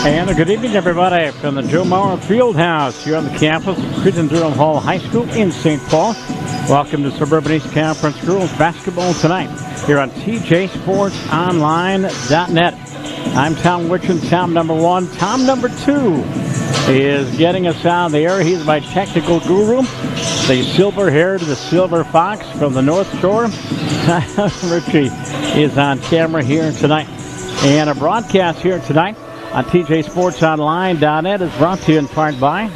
And a good evening, everybody, from the Joe Mauer Fieldhouse here on the campus of Cretin Derham Hall High School in St. Paul. Welcome to Suburban East Conference Girls Basketball tonight here on TJSportsOnline.net. I'm Tom Witchen, Tom number one. Tom number two is getting us out of the air. He's my technical guru, the silver-haired, the silver fox from the North Shore. Richie is on camera here tonight. And a broadcast here tonight on TJSportsOnline.net is brought to you in part by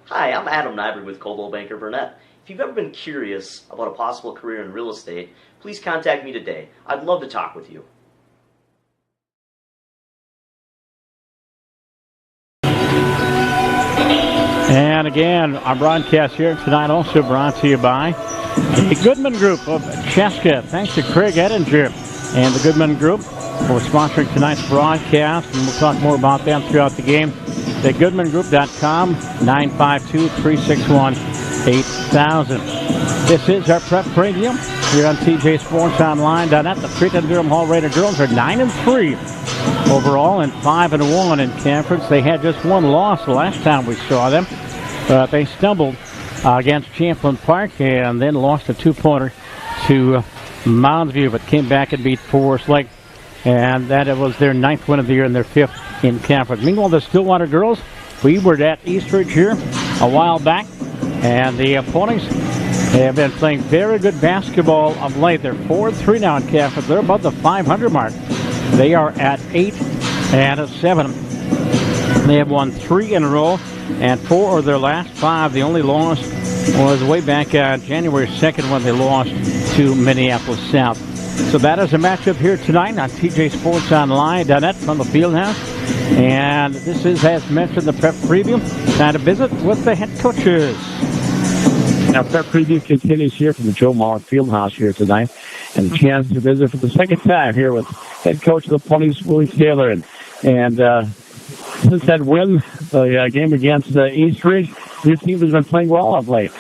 Hi, I'm Adam Nyberg with Coldwell Banker Burnett. If you've ever been curious about a possible career in real estate, please contact me today. I'd love to talk with you. And again, our broadcast here tonight also brought to you by the Goodman Group of Cheska. Thanks to Craig Ettinger and the Goodman Group for sponsoring tonight's broadcast, and we'll talk more about them throughout the game. At GoodmanGroup.com, 952-361-8000. This is our prep preview here on TJSportsOnline.net. The Cretin Derham Hall Raider girls are 9-3 overall and 5-1 in conference. They had just one loss the last time we saw them. They stumbled against Champlain Park and then lost a two-pointer to Mounds View, but came back and beat Forest Lake. And that it was their 9th win of the year and their 5th in conference. Meanwhile, the Stillwater girls, we were at Eastridge here a while back, and the Ponies have been playing very good basketball of late. They're 4-3 now in conference. They're above the 500 mark. They are at 8-7. They have won 3 in a row, and 4 of their last 5. The only loss was way back January 2nd when they lost to Minneapolis South. So that is a matchup here tonight on TJSportsOnline.net from the Fieldhouse. And this is, as mentioned, the prep preview. Time to visit with the head coaches. Now, prep preview continues here from the Joe Mauer Fieldhouse here tonight. And a chance to visit for the second time here with head coach of the Ponies, Willie Taylor. And since that win, the game against Eastridge, your team has been playing well of late.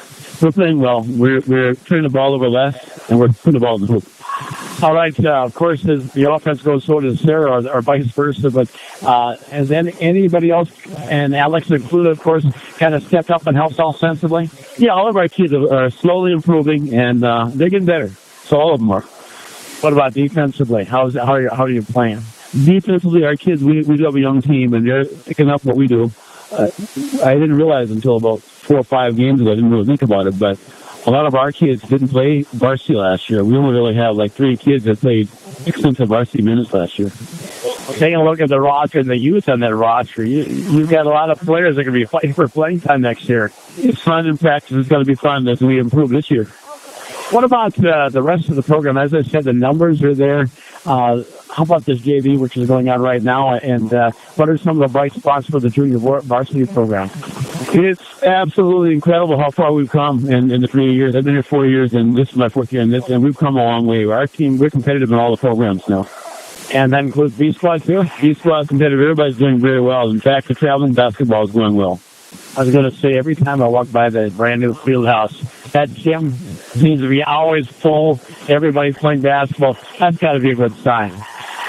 We're playing well. We're turning the ball over less, and we're putting the ball in the hoop. All right. Of course, as the offense goes, so does Sarah, or vice versa. But has anybody else, and Alex included, of course, kind of stepped up and helped offensively? Yeah, all of our kids are slowly improving, and they're getting better. So all of them are. What about defensively? How are you playing? Defensively, our kids, we do have a young team, and they're picking up what we do. I didn't realize until about 4 or 5 games ago. I didn't really think about it, but a lot of our kids didn't play varsity last year. We only really have like 3 kids that played extensive varsity minutes last year. Well, taking a look at the roster and the youth on that roster, you've got a lot of players that are going to be fighting for playing time next year. It's fun in practice. It's going to be fun as we improve this year. What about the rest of the program? As I said, the numbers are there. How about this JV, which is going on right now? And what are some of the bright spots for the junior varsity program? It's absolutely incredible how far we've come in the 3 years. I've been here 4 years, and this is my 4th year in this, and we've come a long way. Our team, we're competitive in all the programs now. And that includes B Squad, too. B Squad competitive. Everybody's doing very well. In fact, the traveling basketball is going well. I was going to say, every time I walk by the brand new field house, that gym seems to be always full. Everybody's playing basketball. That's got to be a good sign.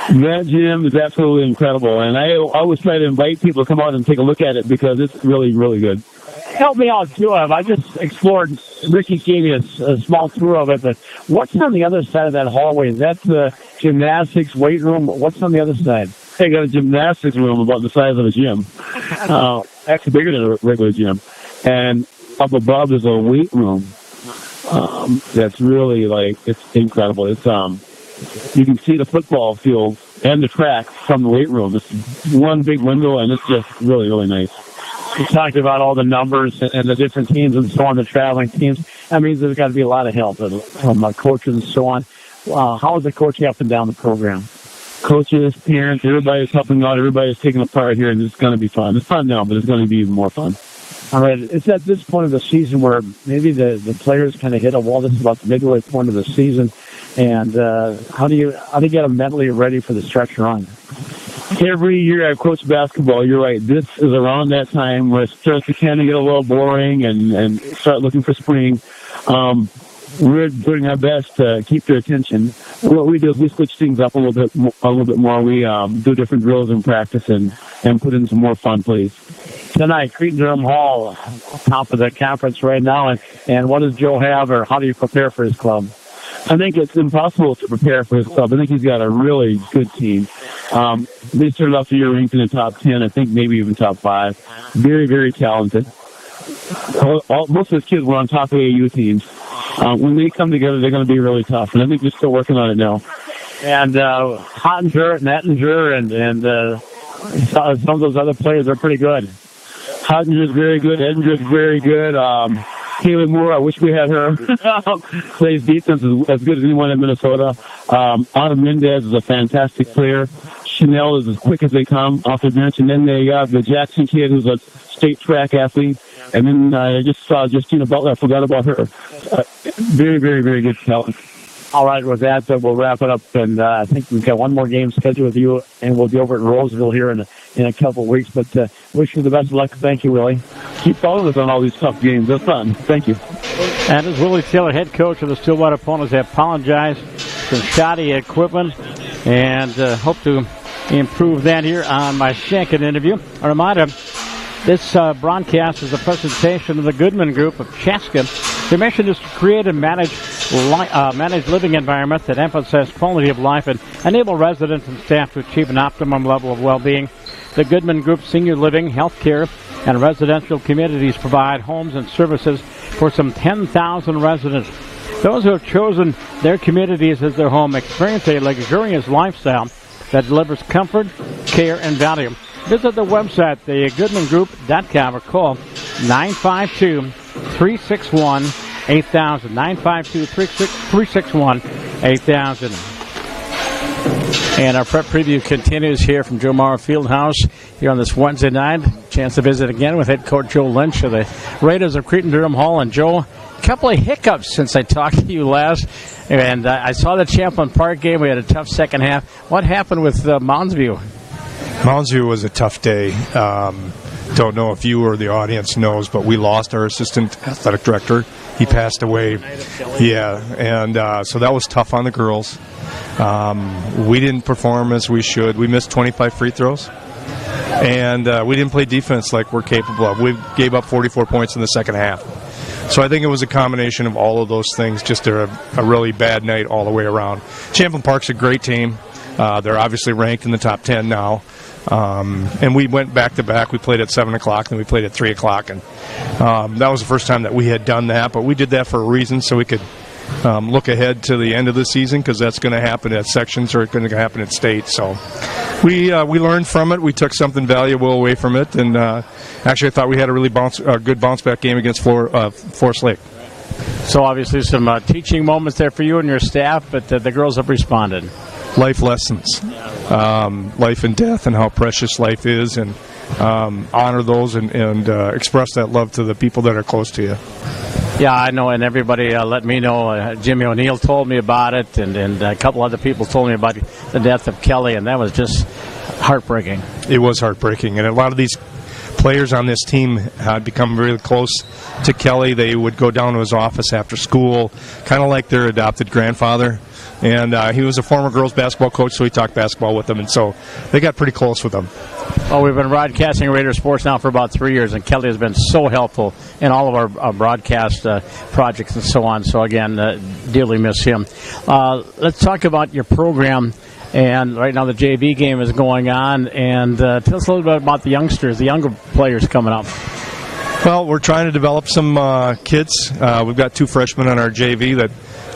That gym is absolutely incredible, and I always try to invite people to come out and take a look at it because it's really, really good. Help me out, too. I just explored. Ricky gave me a small tour of it, but what's on the other side of that hallway? Is that the gymnastics, weight room? What's on the other side? They got a gymnastics room about the size of a gym. Actually bigger than a regular gym. And up above is a weight room. That's really, it's incredible. It's, you can see the football field and the track from the weight room. It's one big window, and it's just really, really nice. We talked about all the numbers and the different teams and so on, the traveling teams. That means there's got to be a lot of help from coaches and so on. How is the coaching up and down the program? Coaches, parents, everybody's helping out. Everybody's taking a part here, and it's going to be fun. It's fun now, but it's going to be even more fun. All right, it's at this point of the season where maybe the players kind of hit a wall. This is about the midway point of the season. And how do you get them mentally ready for the stretch run? every year I've coached basketball, you're right, this is around that time where it starts to kind of get a little boring and start looking for spring. We're doing our best to keep their attention. What we do is we switch things up a little bit more. We do different drills in practice and put in some more fun plays. Tonight, Cretin Derham Hall, top of the conference right now. And what does Joe have, or how do you prepare for his club? I think it's impossible to prepare for his club. I think he's got a really good team. They started off the year ranked in the top 10, I think maybe even top 5. Very, very talented. Most of his kids were on top AAU teams. When they come together, they're going to be really tough, and I think they're still working on it now. And Hottinger and Ettinger and some of those other players are pretty good. Hottinger's very good. Ettinger's very good. Kaylee Moore, I wish we had her. Plays defense as good as anyone in Minnesota. Autumn Mendez is a fantastic player. Chanel is as quick as they come off the bench. And then they got the Jackson kid, who's a state track athlete. And then I just saw Justina Butler. I forgot about her. Very, very, very good talent. All right, with that, we'll wrap it up. And I think we've got one more game scheduled with you, and we'll be over at Roseville here in a couple of weeks. But wish you the best of luck. Thank you, Willie. Keep following us on all these tough games. That's fun. Thank you. And as Willie Taylor, head coach of the Stillwater Ponies, they apologize for shoddy equipment and hope to improve that here on my second interview. A reminder, this broadcast is a presentation of the Goodman Group of Chaska. Their mission is to create and manage living environments that emphasize quality of life and enable residents and staff to achieve an optimum level of well-being. The Goodman Group Senior Living, Healthcare, and Residential Communities provide homes and services for some 10,000 residents. Those who have chosen their communities as their home experience a luxurious lifestyle that delivers comfort, care, and value. Visit the website, thegoodmangroup.com, or call 952-361-8000. 952-361-8000. And our prep preview continues here from Joe Mauer Fieldhouse here on this Wednesday night. Chance to visit again with head coach Joe Lynch of the Raiders of Cretin Derham Hall. And Joe, a couple of hiccups since I talked to you last. And I saw the Champlin Park game. We had a tough second half. What happened with Mounds View? Mounds View was a tough day. Don't know if you or the audience knows, but we lost our assistant athletic director. He passed away. Yeah, and so that was tough on the girls. We didn't perform as we should. We missed 25 free throws, and we didn't play defense like we're capable of. We gave up 44 points in the second half. So I think it was a combination of all of those things, just a really bad night all the way around. Champlin Park's a great team. They're obviously ranked in the top 10 now. And we went back-to-back. We played at 7 o'clock, then we played at 3 o'clock. And that was the first time that we had done that. But we did that for a reason, so we could look ahead to the end of the season, because that's going to happen at sections or it's going to happen at state. So we learned from it. We took something valuable away from it. And actually, I thought we had a really good bounce-back game against Forest Lake. So obviously some teaching moments there for you and your staff, but the girls have responded. Life lessons, life and death, and how precious life is, and honor those and express that love to the people that are close to you. Yeah, I know, and everybody let me know. Jimmy O'Neill told me about it, and a couple other people told me about the death of Kelly, and that was just heartbreaking. It was heartbreaking, and a lot of these players on this team had become really close to Kelly. They would go down to his office after school, kind of like their adopted grandfather. And he was a former girls basketball coach, so he talked basketball with them, and so they got pretty close with him. Well, we've been broadcasting Raider sports now for about 3 years, and Kelly has been so helpful in all of our broadcast projects and so on. So, again, dearly miss him. Let's talk about your program. And right now the JV game is going on. And tell us a little bit about the youngsters, the younger players coming up. Well, we're trying to develop some kids. We've got 2 freshmen on our JV that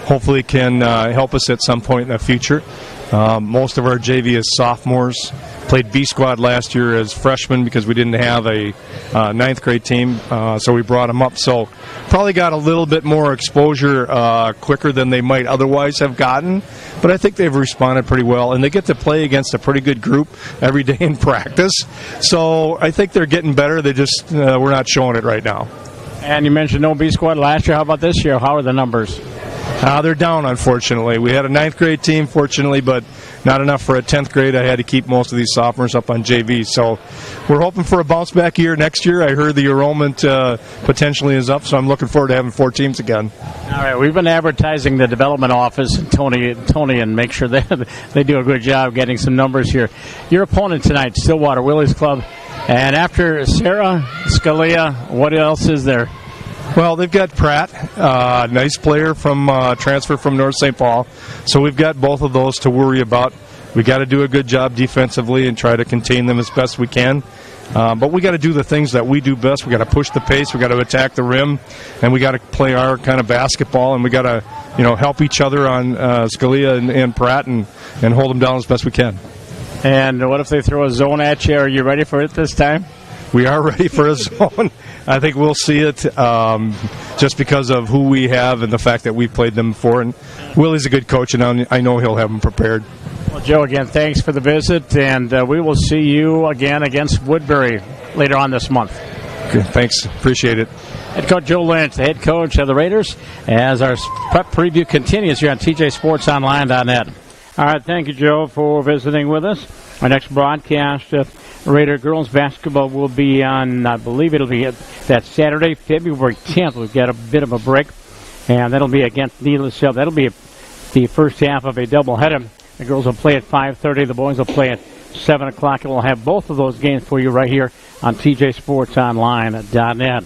hopefully can help us at some point in the future. Most of our JV is sophomores. Played B squad last year as freshmen because we didn't have a 9th grade team, so we brought them up. So probably got a little bit more exposure quicker than they might otherwise have gotten. But I think they've responded pretty well, and they get to play against a pretty good group every day in practice. So I think they're getting better. They just we're not showing it right now. And you mentioned no B squad last year. How about this year? How are the numbers? They're down, unfortunately. We had a 9th grade team, fortunately, but not enough for a 10th grade. I had to keep most of these sophomores up on JV. So we're hoping for a bounce-back year next year. I heard the enrollment potentially is up, so I'm looking forward to having 4 teams again. All right, we've been advertising the development office, Tony, and make sure they do a good job getting some numbers here. Your opponent tonight, Stillwater Willys Club. And after Sarah Scalia, what else is there? Well, they've got Pratt, nice player from transfer from North St. Paul. So we've got both of those to worry about. We got to do a good job defensively and try to contain them as best we can. But we got to do the things that we do best. We got to push the pace. We got to attack the rim, and we got to play our kind of basketball. And we got to, help each other on Scalia and Pratt and hold them down as best we can. And what if they throw a zone at you? Are you ready for it this time? We are ready for a zone. I think we'll see it just because of who we have and the fact that we've played them before. And Willie's a good coach, and I know he'll have them prepared. Well, Joe, again, thanks for the visit, and we will see you again against Woodbury later on this month. Good, thanks. Appreciate it. Head coach Joe Lynch, the head coach of the Raiders, as our prep preview continues here on TJSportsOnline.net. All right, thank you, Joe, for visiting with us. Our next broadcast of Raider girls basketball will be on, I believe it'll be that Saturday, February 10th. We've got a bit of a break, and that'll be against Needless Hill. That'll be the first half of a doubleheader. The girls will play at 5:30. The boys will play at 7 o'clock, and we'll have both of those games for you right here on TJSportsOnline.net.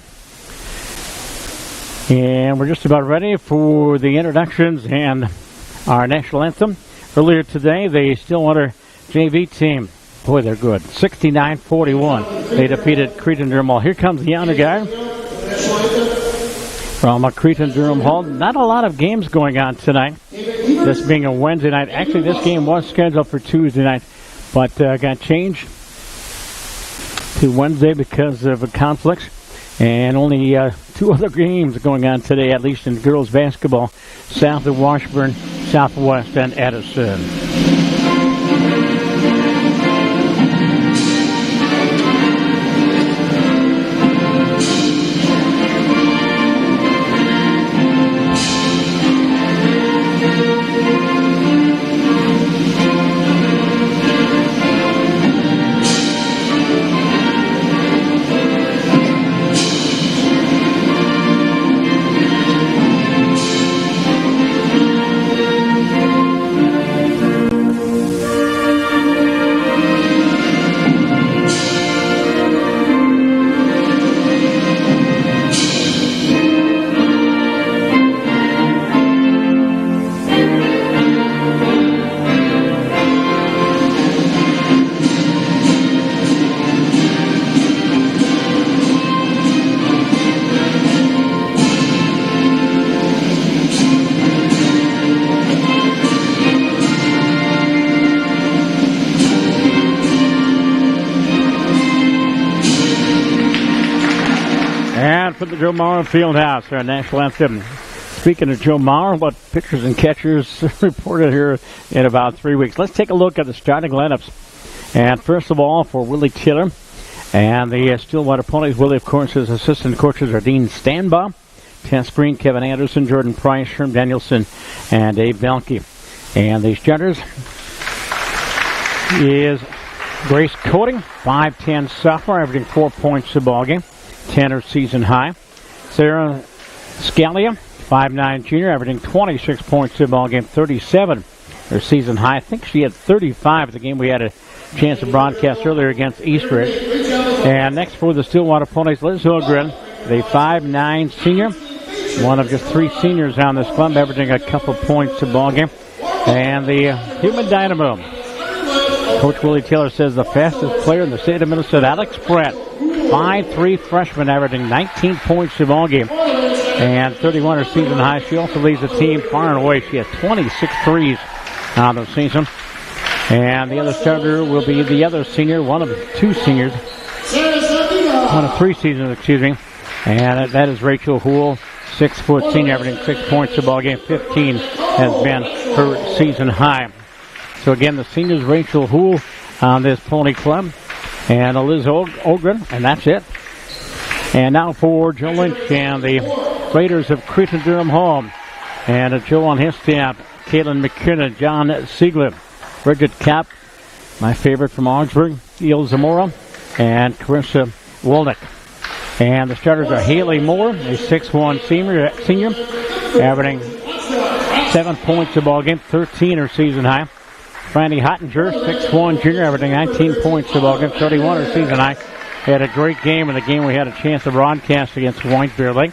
And we're just about ready for the introductions and our national anthem. Earlier today, the Stillwater JV team, boy, they're good. 69-41. They defeated Cretin Durham Hall. Here comes the honor guy from Cretin Durham Hall. Not a lot of games going on tonight. This being a Wednesday night. Actually, this game was scheduled for Tuesday night, but got changed to Wednesday because of conflicts. And only 2 other games going on today, at least in girls basketball. South of Washburn, Southwest, and Edison. For the Joe Maurer Fieldhouse, our national anthem. Speaking of Joe Maurer, what pitchers and catchers reported here in about 3 weeks. Let's take a look at the starting lineups. And first of all, for Willie Taylor and the Stillwater Ponies, Willie, of course, his assistant coaches are Dean Stanbaugh, Tess Green, Kevin Anderson, Jordan Price, Sherm Danielson, and Dave Belke. And the starters is Grace Coding, 5'10" sophomore, averaging 4 points a ballgame. 10 her season high. Sarah Scalia, 5'9" junior, averaging 26 points a ball game, 37 her season high. I think she had 35 at the game we had a chance to broadcast earlier against Eastridge. And next for the Stillwater Ponies, Liz Hilgren, the 5'9" senior, one of just 3 seniors on this club, averaging a couple points a ball game. And the Human Dynamo, Coach Willie Taylor says the fastest player in the state of Minnesota, Alex Brett, 5'3" freshman, averaging 19 points a ball game and 31 her season high. She also leads the team far and away. She has 26 threes on the season. And the other starter will be the other senior, one of 2 seniors, one of 3 seniors, excuse me. And that is Rachel Houle, 6' senior, averaging 6 points a ball game. 15 has been her season high. So again, the seniors, Rachel Houle on this Pony Club, and Liz Ogren, and that's it. And now for Joe Lynch and the Raiders of Cretin Durham Hall. And a Joe on his staff, Caitlin McKinnon, John Siegler, Bridget Kapp, my favorite from Augsburg, Eel Zamora, and Carissa Wolnick. And the starters are Haley Moore, a 6'1" senior, averaging 7 points a ball game, 13 her season high. Franny Hottinger, 6'1" junior, averaging 19 points a ball game, 31 her season high. Had a great game in the game we had a chance to broadcast against White Bear Lake.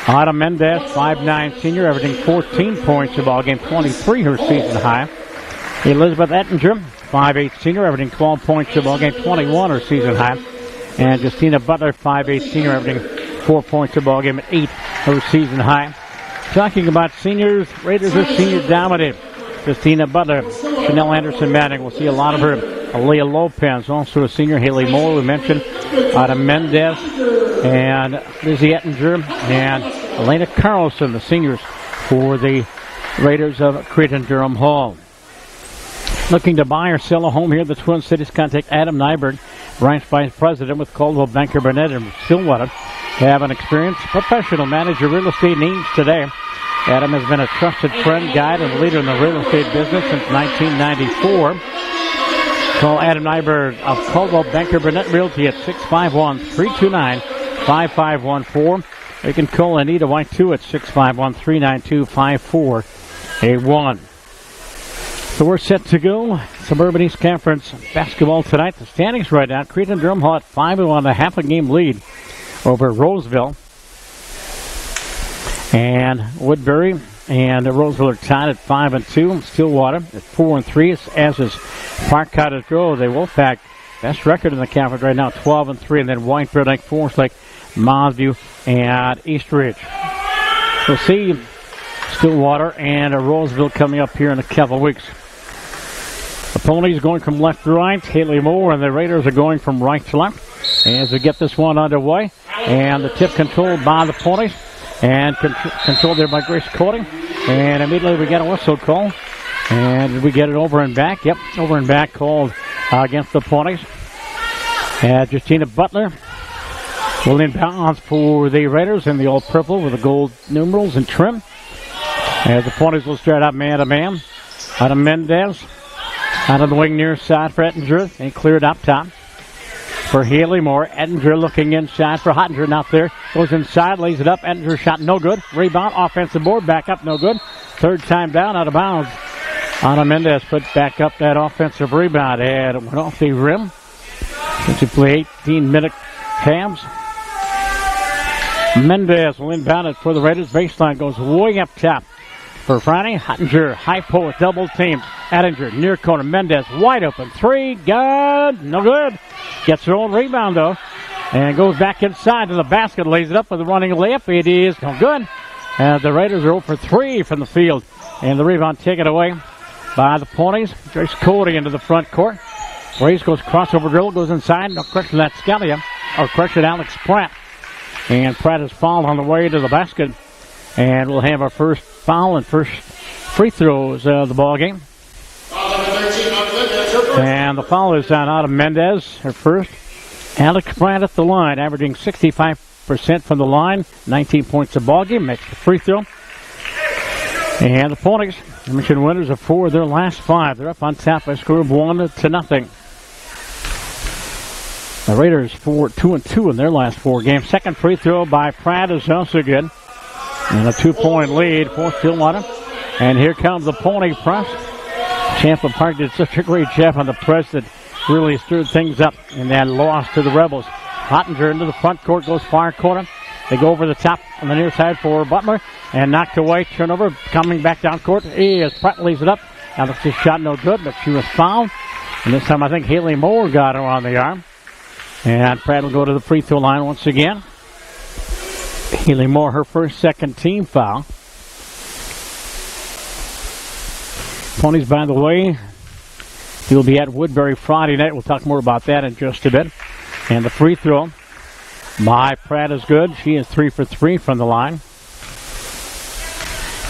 Autumn Mendez, 5'9" senior, averaging 14 points a ball game, 23 her season high. Elizabeth Ettinger, 5'8" senior, averaging 12 points a ball game, 21 her season high. And Justina Butler, 5'8" senior, averaging 4 points a ball game at 8 her season high. Talking about seniors, Raiders are senior dominated. Justina Butler, Chanel Anderson-Manning, we'll see a lot of her. Aaliyah Lopez, also a senior. Haley Moore, we mentioned. Autumn Mendez and Lizzie Ettinger and Elena Carlson, the seniors for the Raiders of Cretin Durham Hall. Looking to buy or sell a home here in the Twin Cities, contact Adam Nyberg, branch vice president with Coldwell Banker Burnett in Stillwater. Have an experienced professional manager real estate needs today. Adam has been a trusted friend, guide, and leader in the real estate business since 1994. Call Adam Nyberg of Coldwell Banker Burnett Realty at 651-329-5514. Or you can call Anita White too at 651-392-5481. So we're set to go. Suburban East Conference basketball tonight. The standings right now. Cretin Durham Hall at 5-1, a half a game lead over Roseville. And Woodbury and Roseville are tied at 5-2. Stillwater at 4-3, as is Park Cottage Grove. The Wolfpack, best record in the conference right now, 12-3. And then White Bear Lake, Forest Lake, Mossview, and East Ridge. We'll see Stillwater and Roseville coming up here in a couple of weeks. The Ponies going from left to right. Haley Moore and the Raiders are going from right to left as we get this one underway. And the tip controlled by the Ponies. And controlled there by Grace Cody. And immediately we get a whistle call. And did we get it over and back? Yep, over and back called against the Ponies. And Justina Butler will inbounds for the Raiders in the all purple with the gold numerals and trim. As the Ponies will start out man-to-man. Out of Mendez. Out of the wing near side for Ettinger. And cleared up top for Haley Moore. Ettinger looking inside for Hottinger. Not there. Goes inside, lays it up. Ettinger shot no good. Rebound, offensive board, back up, no good. Third time down, out of bounds. Ana Mendez put back up that offensive rebound. And it went off the rim. Since you play 18-minute halves. Mendez will inbound it for the Raiders. Baseline goes way up top for Franny. Hottinger, high post, double team. Ettinger, near corner. Mendez, wide open. Three, good. No good. Gets her own rebound, though. And goes back inside to the basket. Lays it up with a running layup. It is no good. And the Raiders are 0 for 3 from the field. And the rebound taken away by the Ponies. Grace Cody into the front court. Grace goes crossover dribble, goes inside. No question that Scalia. Or question Alex Pratt. And Pratt is fouled on the way to the basket. And we'll have our first foul and first free throws of the ball game. And the foul is on Autumn Mendez, her first. Alex Pratt at the line, averaging 65% from the line, 19 points a ball game, makes the free throw. And the Ponies, mentioned winners of 4 of their last 5. They're up on top by a score of 1-0. The Raiders 2-2 in their last 4 games. Second free throw by Pratt is also good. And a 2-point lead for Stillwater. And here comes the Pony press. Champa Park did such a great job on the press that really stirred things up in that loss to the Rebels. Hottinger into the front court, goes far corner. They go over the top on the near side for Butler. And knocked away, turnover, coming back down court. As Pratt lays it up. Alex's shot no good, but she was fouled. And this time I think Haley Moore got her on the arm. And Pratt will go to the free throw line once again. Haley Moore, her first second team foul. Ponies, by the way, he'll be at Woodbury Friday night. We'll talk more about that in just a bit. And the free throw by Pratt is good. She is 3 for 3 from the line.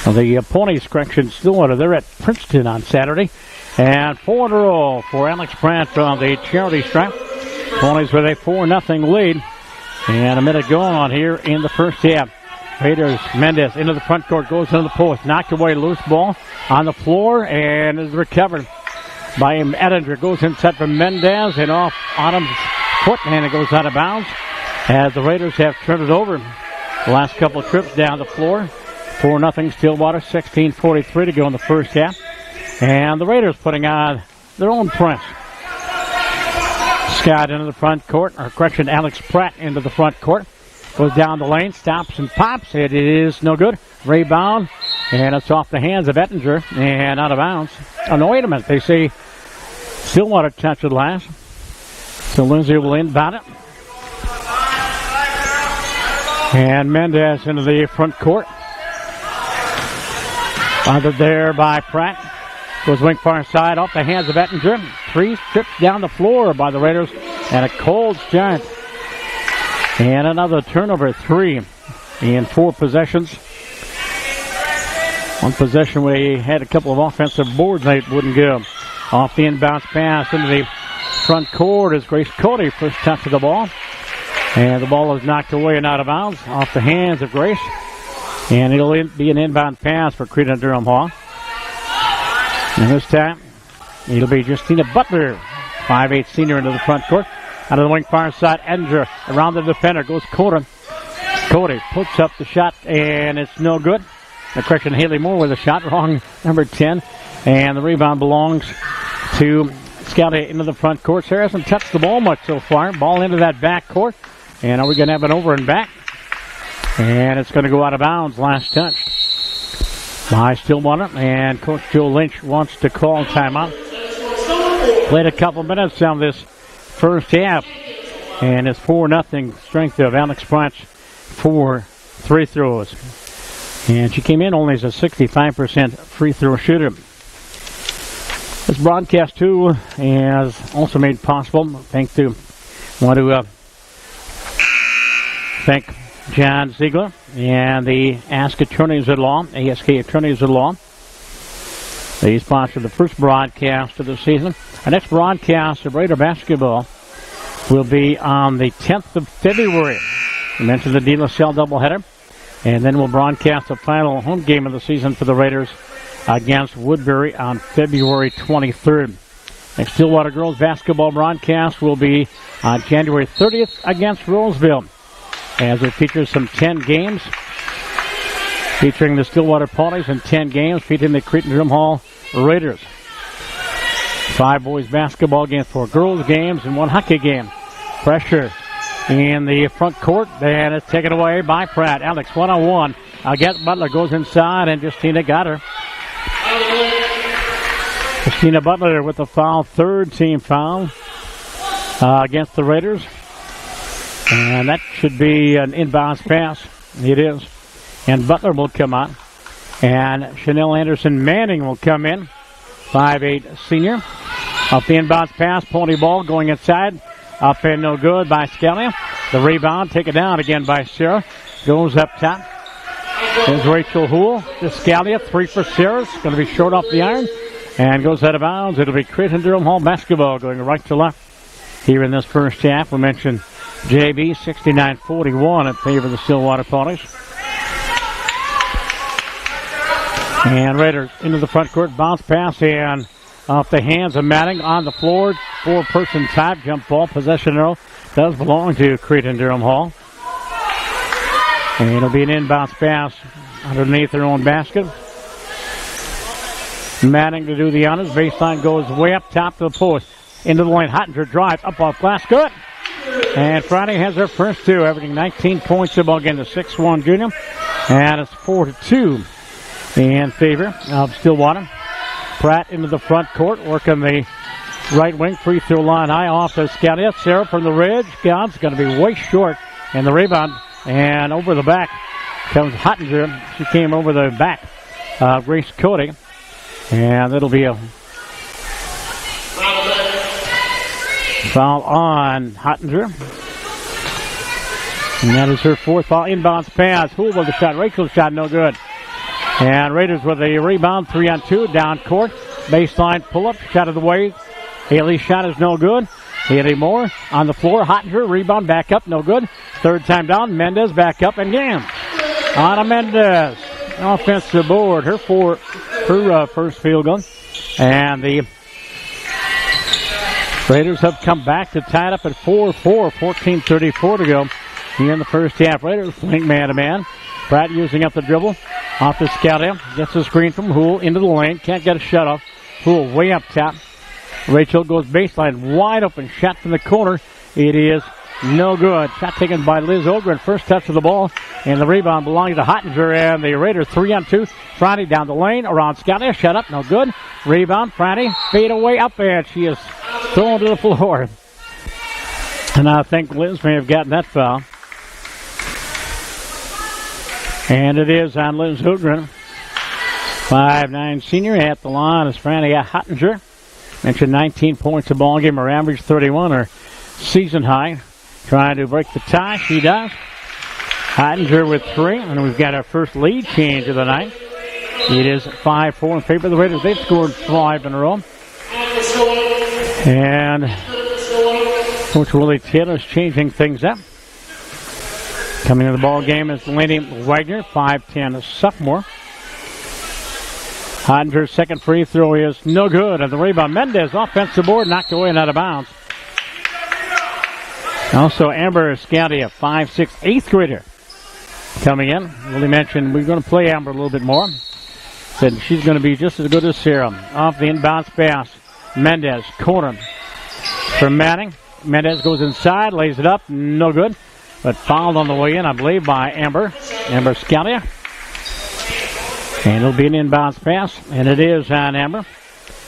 Well, the Ponies, correction, Stillwater, they're at Princeton on Saturday. And 4 in a row for Alex Pratt on the charity stripe. Ponies with a 4-0 lead. And a minute going on here in the first half. Raiders, Mendez into the front court, goes into the post, knocked away, loose ball on the floor, and is recovered by Ettinger. Goes inside from Mendez and off Autumn's foot, and it goes out of bounds as the Raiders have turned it over the last couple of trips down the floor. 4-0 Stillwater, 16:43 to go in the first half. And the Raiders putting on their own press. Scott into the front court, or correction, Alex Pratt into the front court. Goes down the lane, stops and pops. It is no good. Rebound, and it's off the hands of Ettinger and out of bounds. Oh, no, wait a minute. They say Stillwater touched it last. So Lindsay will inbound it. And Mendez into the front court. Bothered there by Pratt. Goes wing far side off the hands of Ettinger. 3 trips down the floor by the Raiders. And a cold start. And another turnover, 3 in 4 possessions. One possession where he had a couple of offensive boards and it wouldn't go. Off the inbounds pass into the front court is Grace Cody. First touch of the ball. And the ball is knocked away and out of bounds off the hands of Grace. And it'll be an inbound pass for Cretin Derham Hall. And this time, it'll be Justina Butler, 5'8" senior into the front court. Out of the wing far side, Ettinger around the defender goes Cody. Cody puts up the shot, and it's no good. The correction, Haley Moore with a shot, wrong, number 10. And the rebound belongs to Scouty into the front court. Sarah hasn't touched the ball much so far. Ball into that back court. And are we going to have an over and back? And it's going to go out of bounds. Last touch by Stillwater. And Coach Joe Lynch wants to call timeout. Played a couple minutes on this first half. And it's 4-0 strength of Alex Pratt's 4 free throws. And she came in only as a 65% free throw shooter. This broadcast, too, has also made possible. Thank John Ziegler and the ASK Attorneys at Law. They sponsor the first broadcast of the season. Our next broadcast of Raider basketball will be on the 10th of February. We mentioned the De La Salle doubleheader. And then we'll broadcast the final home game of the season for the Raiders against Woodbury on February 23rd. Next Stillwater girls basketball broadcast will be on January 30th against Roseville, as it features some 10 games featuring the Stillwater Ponies and 10 games featuring the Cretin Derham Hall Raiders. 5 boys basketball games, 4 girls games, and 1 hockey game. Pressure in the front court, and it's taken away by Pratt. Alex, 1-on-1. Again, Butler goes inside, and Justina got her. Justina Butler with the foul, 3rd team foul against the Raiders. And that should be an inbounds pass. It is. And Butler will come on. And Chanel Anderson Manning will come in, 5'8" senior. Off the inbounds pass, pony ball going inside. Up and no good by Scalia. The rebound taken down again by Sarah. Goes up top. There's Rachel Houle to Scalia. 3 for Sarah. It's going to be short off the iron. And goes out of bounds. It'll be Cretin Derham Hall basketball going right to left here in this first half. We mentioned JB 69-41 in favor of the Stillwater Ponies. And Raiders into the front court. Bounce pass and off the hands of Manning on the floor. 4-person type jump ball. Possession arrow does belong to Cretin Derham Hall. And it'll be an inbounds pass underneath their own basket. Manning to do the honors. Baseline goes way up top to the post. Into the lane. Hottinger drives up off glass. Good. And Friday has her first 2, averaging 19 points the ball game to 6'1" junior. And it's 4-2 in favor of Stillwater. Pratt into the front court, working the right wing, free throw line high off to Scalia. Sarah from the ridge. God's going to be way short. And the rebound, and over the back comes Hottinger. She came over the back. Grace Cody. And it'll be a foul on Hottinger. And that is her 4th foul. Inbounds pass. Houle with the shot. Rachel's shot, no good. And Raiders with a rebound, 3-on-2, down court. Baseline pull-up, shot of the way. Haley's shot is no good. Haley Moore on the floor. Hottinger, rebound back up, no good. 3rd time down. Mendez back up and jam. Ana Mendez, offensive board, her first field goal. And the Raiders have come back to tie it up at 4-4, 14:34 to go here in the first half. Raiders flank man-to-man. Pratt using up the dribble. Off to Scalia. Gets the screen from Hool into the lane. Can't get a shut off. Hool way up top. Rachel goes baseline. Wide open shot from the corner. It is no good. Shot taken by Liz Ogren. First touch of the ball. And the rebound belonging to Hottinger. And the Raiders 3-on-2. Friday down the lane. Around Scalia. Shut up. No good. Rebound. Friday. Fade away up there. She is thrown to the floor. And I think Liz may have gotten that foul. And it is on Liz Hoogren. 5'9" senior at the line is Franny Hottinger. Mentioned 19 points a ball game. Her average 31, her season high. Trying to break the tie. She does. Hottinger with 3. And we've got our first lead change of the night. It is 5-4 in favor of the Raiders. They've scored 5 in a row. And Coach Willie Taylor's changing things up. Coming into the ball game is Delaney Wagner, 5'10", sophomore. Hottinger's second free throw is no good. And the rebound, Mendez, offensive board, knocked away and out of bounds. Also, Amber Scalia, 5'6", 8th grader, coming in. Willie mentioned we're going to play Amber a little bit more. Said she's going to be just as good as Sarah. Off the inbounds pass, Mendez, corner for Manning. Mendez goes inside, lays it up, no good. But fouled on the way in, I believe, by Amber Scalia. And it'll be an inbounds pass, and it is on Amber.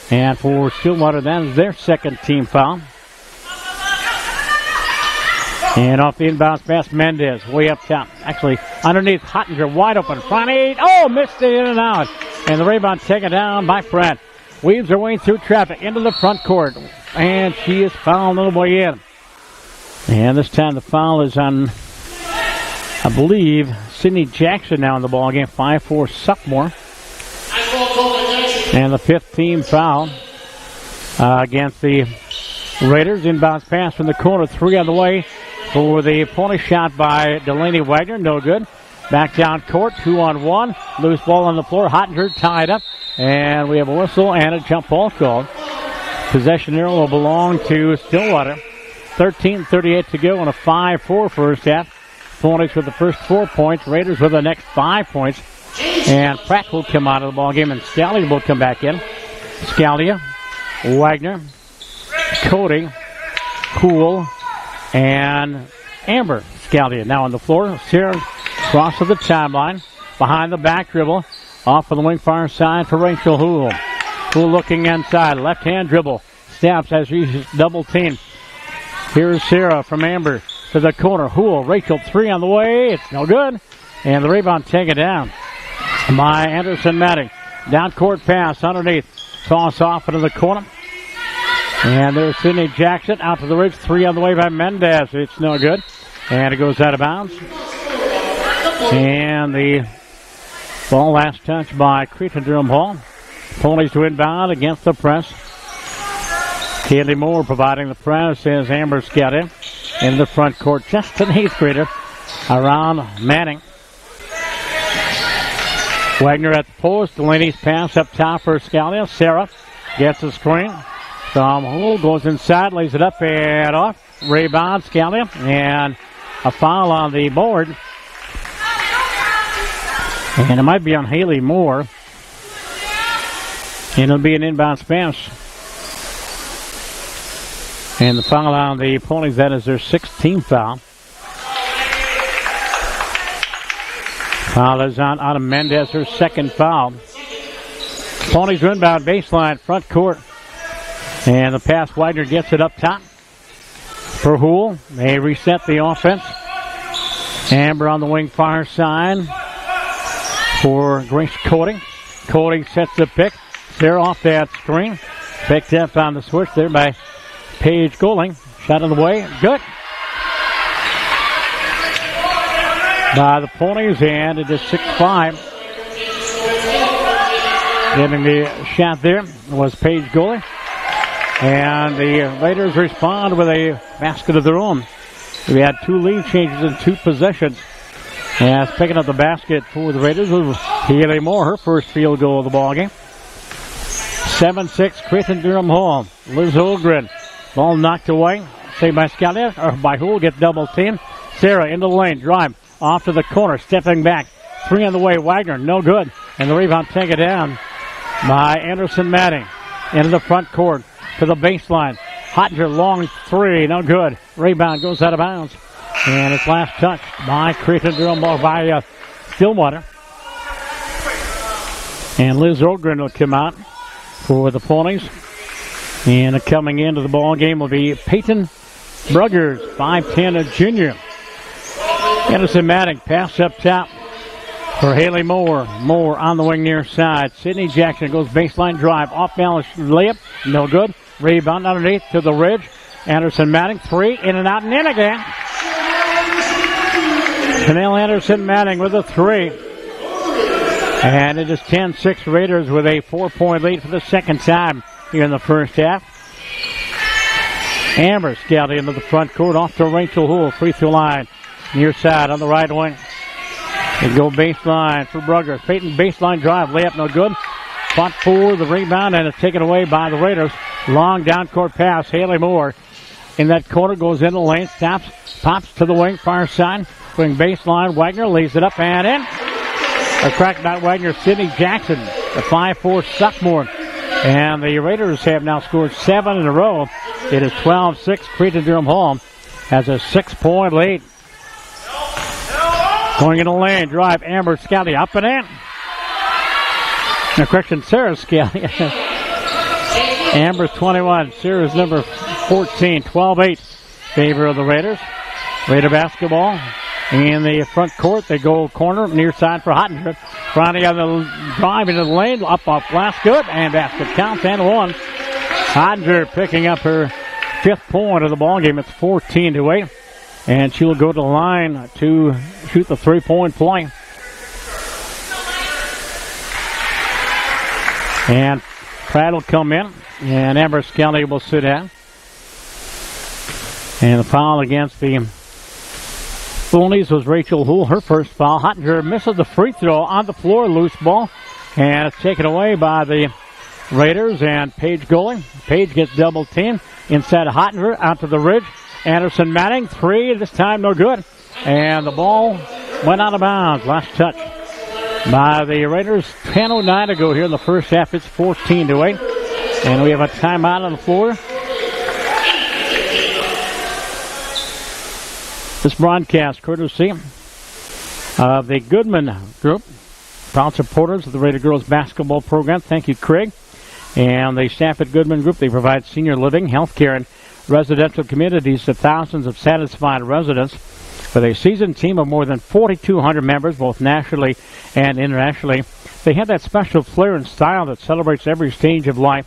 And for Stillwater, that is their second team foul. And off the inbounds pass, Mendez, way up top. Actually, underneath Hottinger, wide open. Front 8. Oh, missed it in and out. And the rebound taken down by Pratt. Weaves her way through traffic into the front court. And she is fouled on the way in. And this time the foul is on, I believe, Sydney Jackson now in the ball game, 5'4" sophomore. And the 5th team foul against the Raiders. Inbounds pass from the corner, 3 on the way for the Pony shot by Delaney Wagner, no good. Back down court, 2-on-1. Loose ball on the floor, Hottinger tied up. And we have a whistle and a jump ball called. Possession arrow will belong to Stillwater. 13:38 to go in a 5-4 first half. Ponies with the first 4 points. Raiders with the next 5 points. And Pratt will come out of the ball game, and Scalia will come back in. Scalia, Wagner, Cody, Poole, and Amber Scalia now on the floor. Sarah cross to the timeline. Behind the back dribble. Off of the wing far side for Rachel Hool. Hool looking inside. Left-hand dribble. Snaps as she's double teamed. Here's Sarah from Amber to the corner. Hool, Rachel, 3 on the way. It's no good. And the rebound taken down by Anderson Matting. Down court pass underneath. Toss off into the corner. And there's Sydney Jackson out to the ridge. 3 on the way by Mendez. It's no good. And it goes out of bounds. And the ball last touch by Cretin Derham Hall. Ponies to inbound against the press. Kaylee Moore providing the press as Amber Scalia in the front court. Just an 8th grader around Manning. Wagner at the post. Delaney's pass up top for Scalia. Sarah gets the screen. Tom Hull goes inside, lays it up and off. Rebound, Scalia, and a foul on the board. And it might be on Haley Moore. And it'll be an inbounds pass. And the foul on the Ponies, that is their 6th team foul. Foul is on Autumn Mendez, her 2nd foul. Ponies inbound baseline, front court. And the pass, Wagner gets it up top. For Hool, they reset the offense. Amber on the wing far side for Grace Cody. Cody sets the pick. Sarah off that screen. Picked up on the switch there by Paige Goling. Shot on the way. Good. By the Ponies, and it is 6-5. Getting the shot there was Paige Goling. And the Raiders respond with a basket of their own. We had 2 lead changes in 2 possessions. As picking up the basket for the Raiders was Haley Moore, her first field goal of the ballgame. 7-6, Cretin Derham Hall. Liz Holgren. Ball knocked away. Saved by Scalia, or by Hool, gets double team. Sarah into the lane, drive off to the corner, stepping back. 3 on the way, Wagner, no good. And the rebound taken down by Anderson Manning. Into the front court to the baseline. Hottinger, long 3, no good. Rebound goes out of bounds. And it's last touch by Cretin Derham Hall by Stillwater. And Liz Holgren will come out for the Ponies. And coming into the ball game will be Peyton Bruggers, 5'10", a junior. Anderson Maddox pass up top for Haley Moore. Moore on the wing near side. Sydney Jackson goes baseline drive. Off balance layup. No good. Rebound underneath to the ridge. Anderson Maddox, 3. In and out and in again. Chanel Anderson Maddox with a 3. And it is 10-6 Raiders with a 4-point lead for the second time here in the first half. Amber scouting into the front court off to Rachel Hool. Free throw line near side on the right wing. They go baseline for Bruggers. Peyton baseline drive. Layup no good. Fought for the rebound and it's taken away by the Raiders. Long down court pass. Haley Moore in that corner goes in the lane. Stops. Pops to the wing. Far side. Wing baseline. Wagner leaves it up and in. A crack by Wagner. Sydney Jackson, the 5'4" sophomore. And the Raiders have now scored 7 in a row. It is 12-6. Cretin Derham Hall has a 6-point lead. Going in the lane, drive, Amber Scally up and in. Now, correction, Sarah Scally. Amber's 21, Sarah's number 14, 12-8. Favor of the Raiders. Raider basketball in the front court. They go corner, near side for Hottinger. Friday on the drive into the lane, up off glass, good, and basket counts and 1. Hottinger picking up her 5th point of the ball game. It's 14-8, and she will go to the line to shoot the 3-point play. And Pratt will come in, and Amber Skelly will sit down. And the foul against the Ponies was Rachel Hool, her first foul. Hottinger misses the free throw on the floor, loose ball. And it's taken away by the Raiders and Page goalie. Page gets double teamed inside of Hottinger out to the ridge. Anderson Manning, 3, this time no good. And the ball went out of bounds. Last touch by the Raiders. 10:09 to go here in the first half. It's 14-8. And we have a timeout on the floor. This broadcast courtesy of the Goodman Group, proud supporters of the Raider girls basketball program. Thank you, Craig. And the staff at Goodman Group, they provide senior living, health care, and residential communities to thousands of satisfied residents. With a seasoned team of more than 4,200 members, both nationally and internationally, they have that special flair and style that celebrates every stage of life.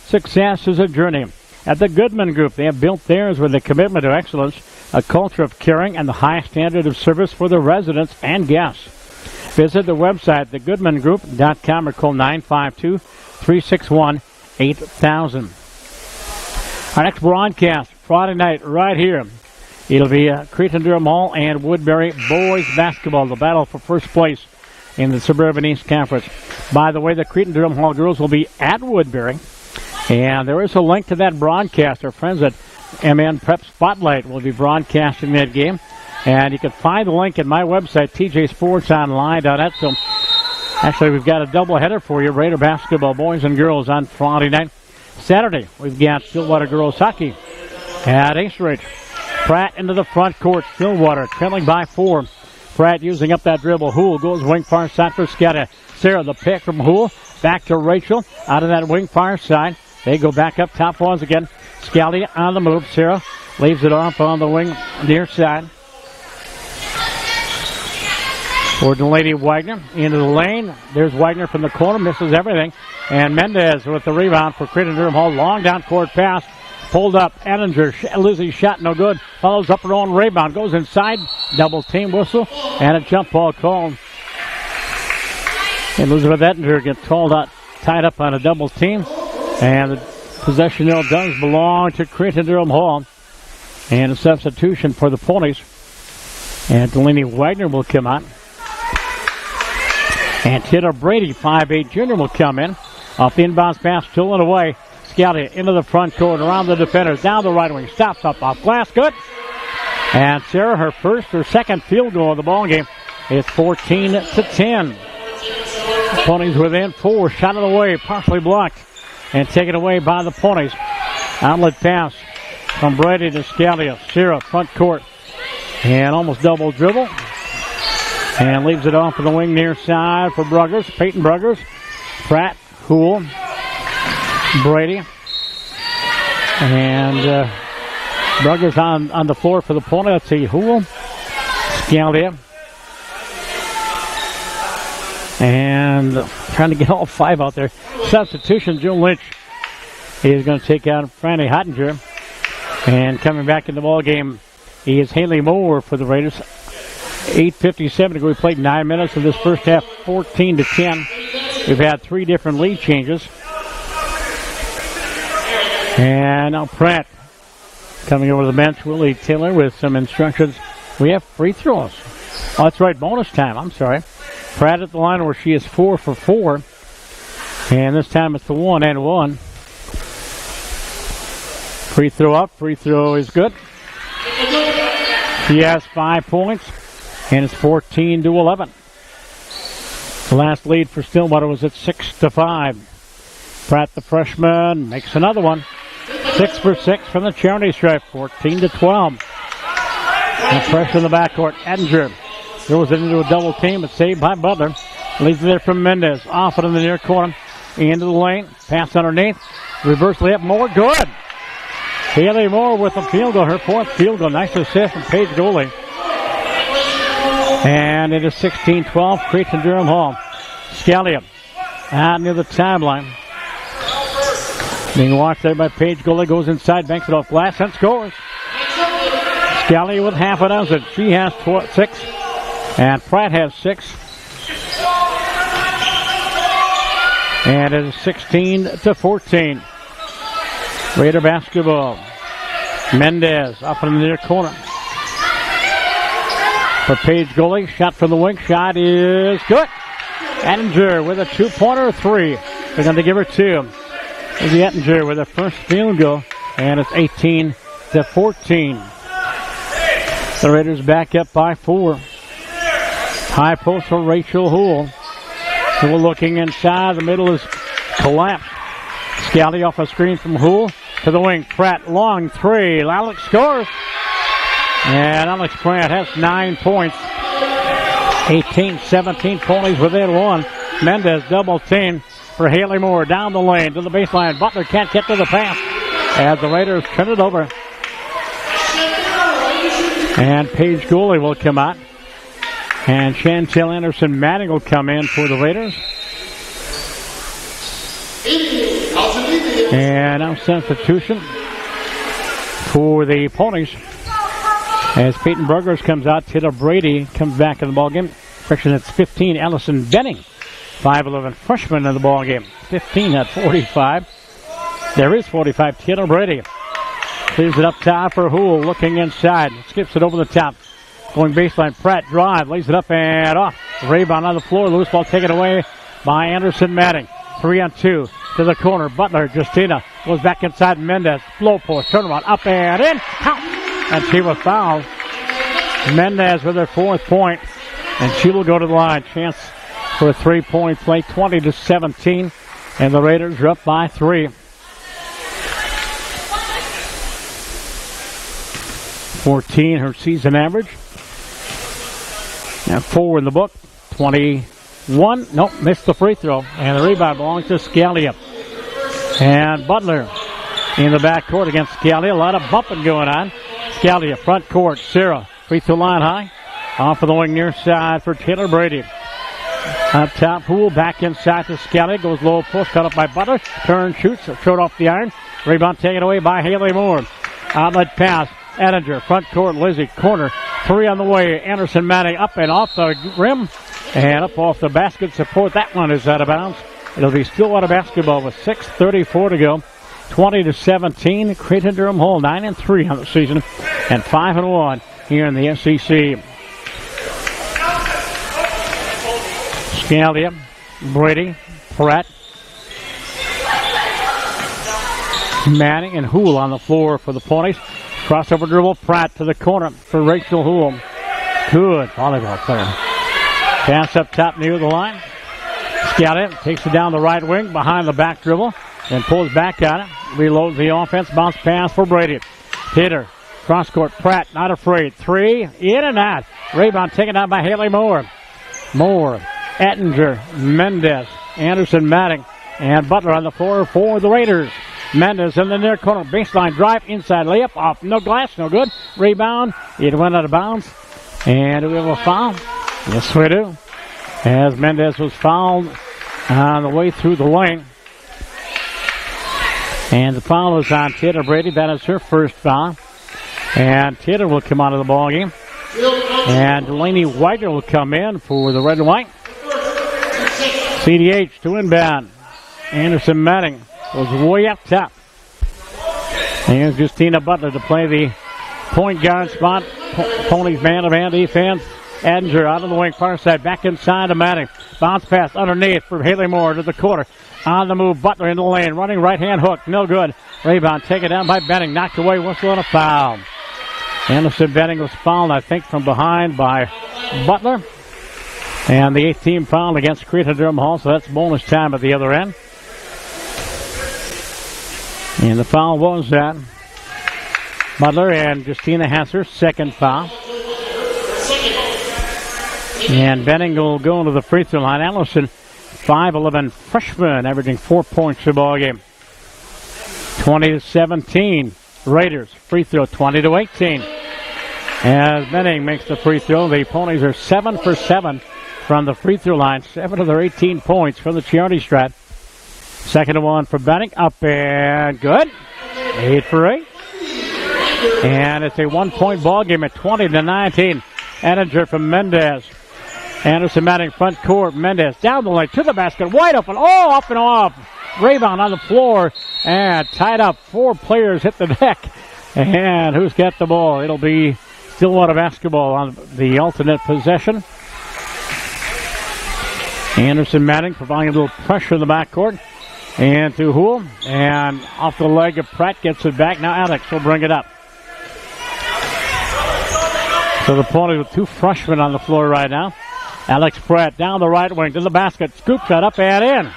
Success is a journey. At the Goodman Group, they have built theirs with a commitment to excellence, a culture of caring, and the highest standard of service for the residents and guests. Visit the website, thegoodmangroup.com, or call 952-361-8000. Our next broadcast, Friday night, right here. It'll be Cretin Derham Hall and Woodbury boys basketball, the battle for first place in the Suburban East Conference. By the way, the Cretin Derham Hall girls will be at Woodbury. And there is a link to that broadcast. Our friends at MN Prep Spotlight will be broadcasting that game. And you can find the link at my website, tjsportsonline.net. So, actually, we've got a doubleheader for you. Raider basketball, boys and girls, on Friday night. Saturday, we've got Stillwater girls hockey at Ace Ridge. Pratt into the front court. Stillwater trailing by 4. Pratt using up that dribble. Hool goes wing far side for Scata. Sarah, the pick from Hool. Back to Rachel out of that wing far side. They go back up top once again. Scally on the move. Sarah leaves it off on the wing near side. For the Lady Wagner into the lane. There's Wagner from the corner. Misses everything. And Mendez with the rebound for Cretin Derham Hall. Long down court pass. Pulled up. Ettinger loses shot. No good. Follows up her own rebound. Goes inside. Double team whistle. And a jump ball called. Elizabeth Ettinger gets called out. Tied up on a double team. And the possession now does belong to Cretin Derham Hall. And a substitution for the Ponies And Delaney Wagner will come out. And Taylor Brady, 5'8" junior, will come in. Off the inbounds pass, still and away. Scalia into the front court, around the defenders, down the right wing, stops up off glass, good. And Sarah, her second field goal of the ball game. It's 14-10. Ponies within 4, shot it away, partially blocked, and taken away by the Ponies. Outlet pass from Brady to Scalia. Sarah, front court, and almost double dribble. And leaves it off to the wing near side for Bruggers. Peyton Bruggers, Pratt, Hool, Brady. And Bruggers on the floor for the Pony. Let's see, Hool, Scalia. And trying to get all 5 out there. Substitution, Joe Lynch is going to take out Franny Hottinger. And coming back in the ball game is Haley Moore for the Raiders. 8:57 to go. We played 9 minutes of this first half, 14-10. We've had 3 different lead changes. And now Pratt coming over to the bench. Willie Taylor with some instructions. We have free throws. Oh, that's right, bonus time. I'm sorry. Pratt at the line where she is 4 for 4. And this time it's the 1 and 1. Free throw up. Free throw is good. She has 5 points. And it's 14-11. The last lead for Stillwater was at 6-5. Pratt, the freshman, makes another one. 6 for 6 from the charity stripe. 14-12. And pressure in the backcourt. Ettinger throws it into a double team, but saved by Butler. Leaves it there from Mendez. Off it in the near corner. Into the lane. Pass underneath. Reverse layup. Moore. Good. Haley Moore with a field goal. Her 4th field goal. Nice assist from Paige Gooley. And it is 16-12. Cretin Derham Hall. Scalia out near the timeline. Being watched there by Paige Gooley. Goes inside. Banks it off glass and scores. Scalia with half a dozen. She has 6. And Pratt has 6. And it is 16-14. Raider basketball. Mendez up in the near corner. For Paige Gooley. Shot from the wing. Shot is good. Ettinger with a 2-pointer, 3. They're going to give her 2. Here's the Ettinger with a first field goal. And it's 18-14. The Raiders back up by 4. High post for Rachel Hool. Hool looking inside. The middle is collapsed. Scally off a screen from Hool to the wing. Pratt, long 3. Alex scores. And Alex Pratt has 9 points. 18-17. Ponies within 1. Mendez double team for Haley Moore. Down the lane to the baseline. Butler can't get to the pass as the Raiders turn it over. And Paige Gooley will come out. And Chantel Anderson Manning will come in for the Raiders. And now substitution for the Ponies. As Peyton Bruggers comes out, Taylor Brady comes back in the ballgame. Freshman at 15, Allison Benning. 5'11" freshman in the ballgame. 15 at 45. There is 45, Taylor Brady. Clears it up top for Hool, looking inside. Skips it over the top. Going baseline, Pratt drive, lays it up and off. Rebound on the floor, loose ball taken away by Anderson Manning. 3-on-2 to the corner. Butler, Justina goes back inside Mendez. Low post, turnaround, up and in. Count. And she was fouled. Mendez with her 4th point. And she will go to the line. Chance for a 3-point play, 20-17. And the Raiders are up by 3. 14, her season average. Now 4 in the book. 21. Nope, missed the free throw. And the rebound belongs to Scalia. And Butler in the backcourt against Scalia. A lot of bumping going on. Scalia, front court. Sarah, free throw line high. Off of the wing near side for Taylor Brady. Up top, Poole back inside to Scalia. Goes low post, cut up by Butler. Turn, shoots, short off the iron. Rebound taken away by Haley Moore. Outlet pass. Ettinger, front court, Lizzie, corner. 3 on the way. Anderson Manning up and off the rim. And up off the basket support. That one is out of bounds. It'll be Stillwater basketball with 6:34 to go. 20-17. Cretin Durham Hall 9-3 on the season. And 5-1 here in the SEC Scalia, Brady, Pratt, Manning, and Hool on the floor for the Ponies. Crossover dribble, Pratt to the corner for Rachel Hool. Good volleyball player. Pass up top near the line. Scalia takes it down the right wing behind the back dribble and pulls back on it. Reloads the offense. Bounce pass for Brady. Hitter. Cross court. Pratt not afraid. Three. In and out. Rebound taken out by Haley Moore. Moore. Ettinger. Mendez. Anderson Matting. And Butler on the floor for the Raiders. Mendez in the near corner. Baseline drive. Inside layup. Off. No glass. No good. Rebound. It went out of bounds. And we have a foul. Yes, we do. As Mendez was fouled on the way through the lane. And the foul is on Taylor Brady. That is her first foul. And Taylor will come out of the ball game. And Delaney Whiter will come in for the red and white. CDH to inbound. Anderson Matting was way up top. And here's Justina Butler to play the point guard spot. Ponies man-to-man defense. Edinger out of the wing, far side, back inside to Matting. Bounce pass underneath for Haley Moore to the quarter. On the move, Butler in the lane, running right-hand hook, no good. Rebound taken down by Benning, knocked away, whistle and a foul. Anderson Benning was fouled, I think, from behind by Butler. And the 8th team foul against Cretin Derham Hall, so that's bonus time at the other end. And the foul was that. Butler, and Justina has her second foul. And Benning will go into the free throw line. Allison, 5'11" freshman, averaging 4 points per ball game. 20-17. Raiders, free throw 20-18. As Benning makes the free throw, the Ponies are 7 for 7 from the free throw line. 7 of their 18 points from the charity strat. Second and one for Benning. Up and good. 8 for 8. And it's a 1-point ball game at 20-19. Edinger from Mendez. Anderson Matting front court. Mendez down the lane to the basket. Wide open. Oh, up and off. Rebound on the floor. And tied up. 4 players hit the deck. And who's got the ball? It'll be Stillwater basketball on the alternate possession. Anderson Matting providing a little pressure in the backcourt. And to Hool. And off the leg of Pratt gets it back. Now Alex will bring it up. So the Ponies with 2 freshmen on the floor right now. Alex Pratt down the right wing to the basket. Scoop shot up and in.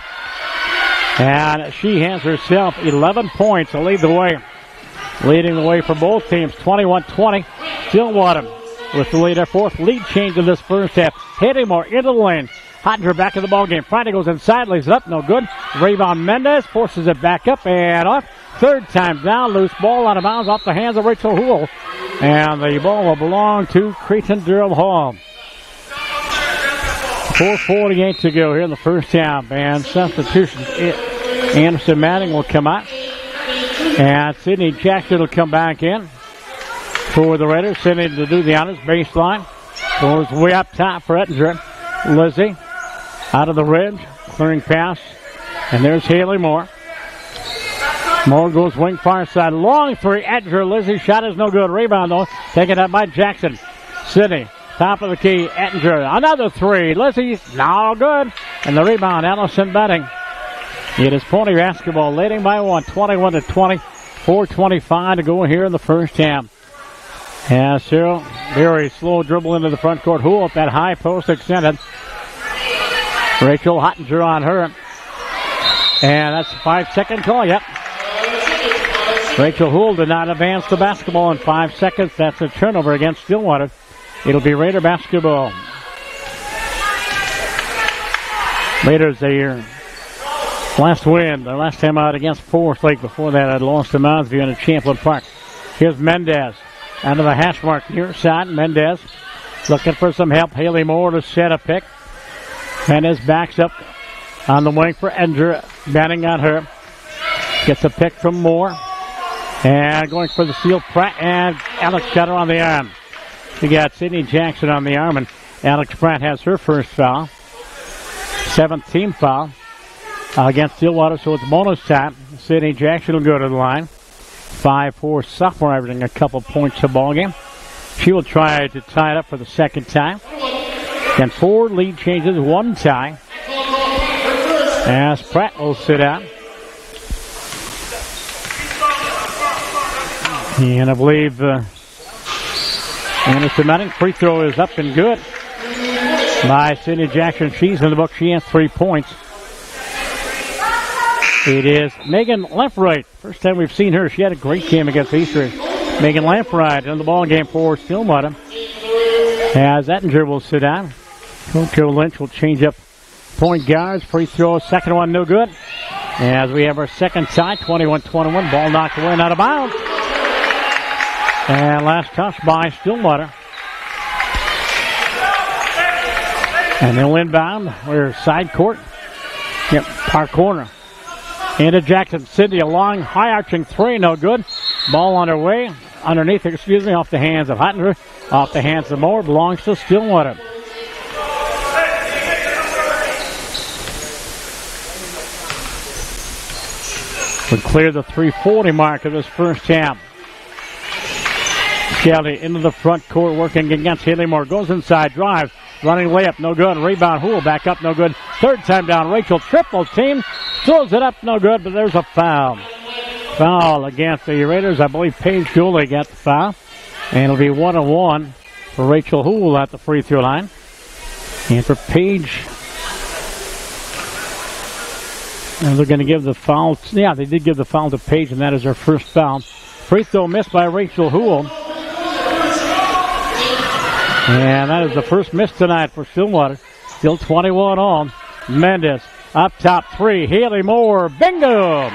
And she has herself 11 points to lead the way. Leading the way for both teams. 21-20. Stillwater with the lead. Their 4th lead change in this first half. Hitting more into the lane. Hottinger back in the ball game. Friday goes inside. Lays it up. No good. Rebound Mendez forces it back up and off. Third time down. Loose ball out of bounds off the hands of Rachel Hool. And the ball will belong to Cretin Derham Hall. 4:48 to go here in the first half. And substitutions. Anderson Manning will come out. And Sydney Jackson will come back in for the Raiders. Sydney to do the honors. Baseline. Goes way up top for Ettinger. Lizzie out of the ridge. Clearing pass. And there's Haley Moore. Moore goes wing far side. Long three. Ettinger. Lizzie shot is no good. Rebound though. Taken up by Jackson. Sydney. Top of the key. Ettinger. Another three. Lizzie. No good. And the rebound. Allison Benning. It is Pony basketball leading by 1. 21-20. 4:25 to go here in the first half. And Cyril. Very slow dribble into the front court. Hool at that high post extended. Rachel Hottinger on her. And that's a 5-second call. Yep. Rachel Hool did not advance the basketball in 5 seconds. That's a turnover against Stillwater. It'll be Raider basketball. Raiders, their last win, their last time out against Forest Lake. Before that, I'd lost to Mounds View in Champlain Park. Here's Mendez. Under the hash mark near side. Mendez looking for some help. Haley Moore to set a pick. Mendez backs up on the wing for Ender. Banning on her. Gets a pick from Moore. And going for the steal. Pratt and Alex Shutter on the arm. We got Sydney Jackson on the arm. And Alex Pratt has her first foul. 17th foul against Stillwater. So it's bonus time. Sydney Jackson will go to the line. 5'4" sophomore, averaging a couple points a ball game. She will try to tie it up for the second time. And 4 lead changes, 1 tie. As Pratt will sit out. And I believe Anderson Manning free throw is up and good by Sydney Jackson. She's in the book. She has 3 points. It is Megan Lampright. First time we've seen her. She had a great game against Eastern. Megan Lampright in the ball game for Stillwater. As Ettinger will sit down. Coach Joe Lynch will change up point guards. Free throw, second one no good. As we have our second tie, 21-21. Ball knocked away and out of bounds. And last touch by Stillwater. And they'll inbound. We're side court. Yep, far corner. Into Jackson. Sydney, a long, high-arching 3, no good. Ball on her way. Underneath, off the hands of Hottinger. Off the hands of Moore. Belongs to Stillwater. We clear the 3:40 mark of this first half. Kelly into the front court working against Haley Moore. Goes inside, drives, running layup, no good. Rebound, Hool back up, no good. Third time down, Rachel triple team. Throws it up, no good, but there's a foul. Foul against the Raiders. I believe Paige Gooley got the foul. And it'll be 1-1 for Rachel Hool at the free throw line. And for Paige, and they're going to give the foul. Yeah, they did give the foul to Paige, and that is her first foul. Free throw missed by Rachel Hool. And that is the first miss tonight for Stillwater. Still 21 on. Mendez up top 3. Haley Moore. Bingo!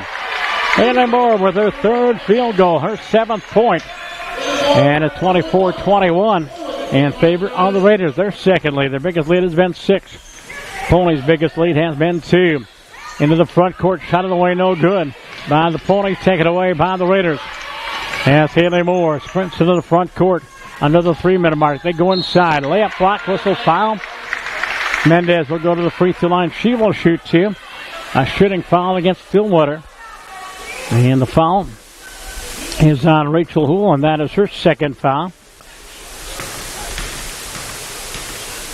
Haley Moore with her third field goal. Her 7th point. And it's 24-21 in favor of the Raiders. Their second lead. Their biggest lead has been 6. Ponies' biggest lead has been 2. Into the front court. Shot of the way. No good. By the Ponies. Taken away by the Raiders. As Haley Moore sprints into the front court. Under the 3-minute mark. They go inside. Layup, block, whistle, foul. Mendez will go to the free throw line. She will shoot 2. A shooting foul against Stillwater. And the foul is on Rachel Hool, and that is her second foul.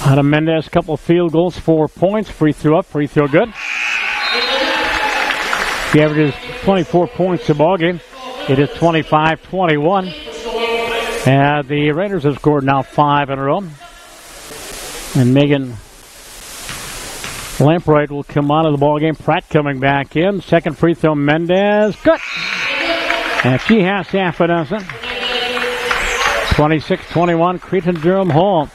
Out of Mendez, couple of field goals, 4 points. Free throw up, free throw good. She averages 24 points a ball game. It is 25-21. And the Raiders have scored now 5 in a row. And Megan Lampright will come out of the ball game. Pratt coming back in. Second free throw, Mendez. Good. And she has half a dozen. 26-21, Cretin Derham Hall.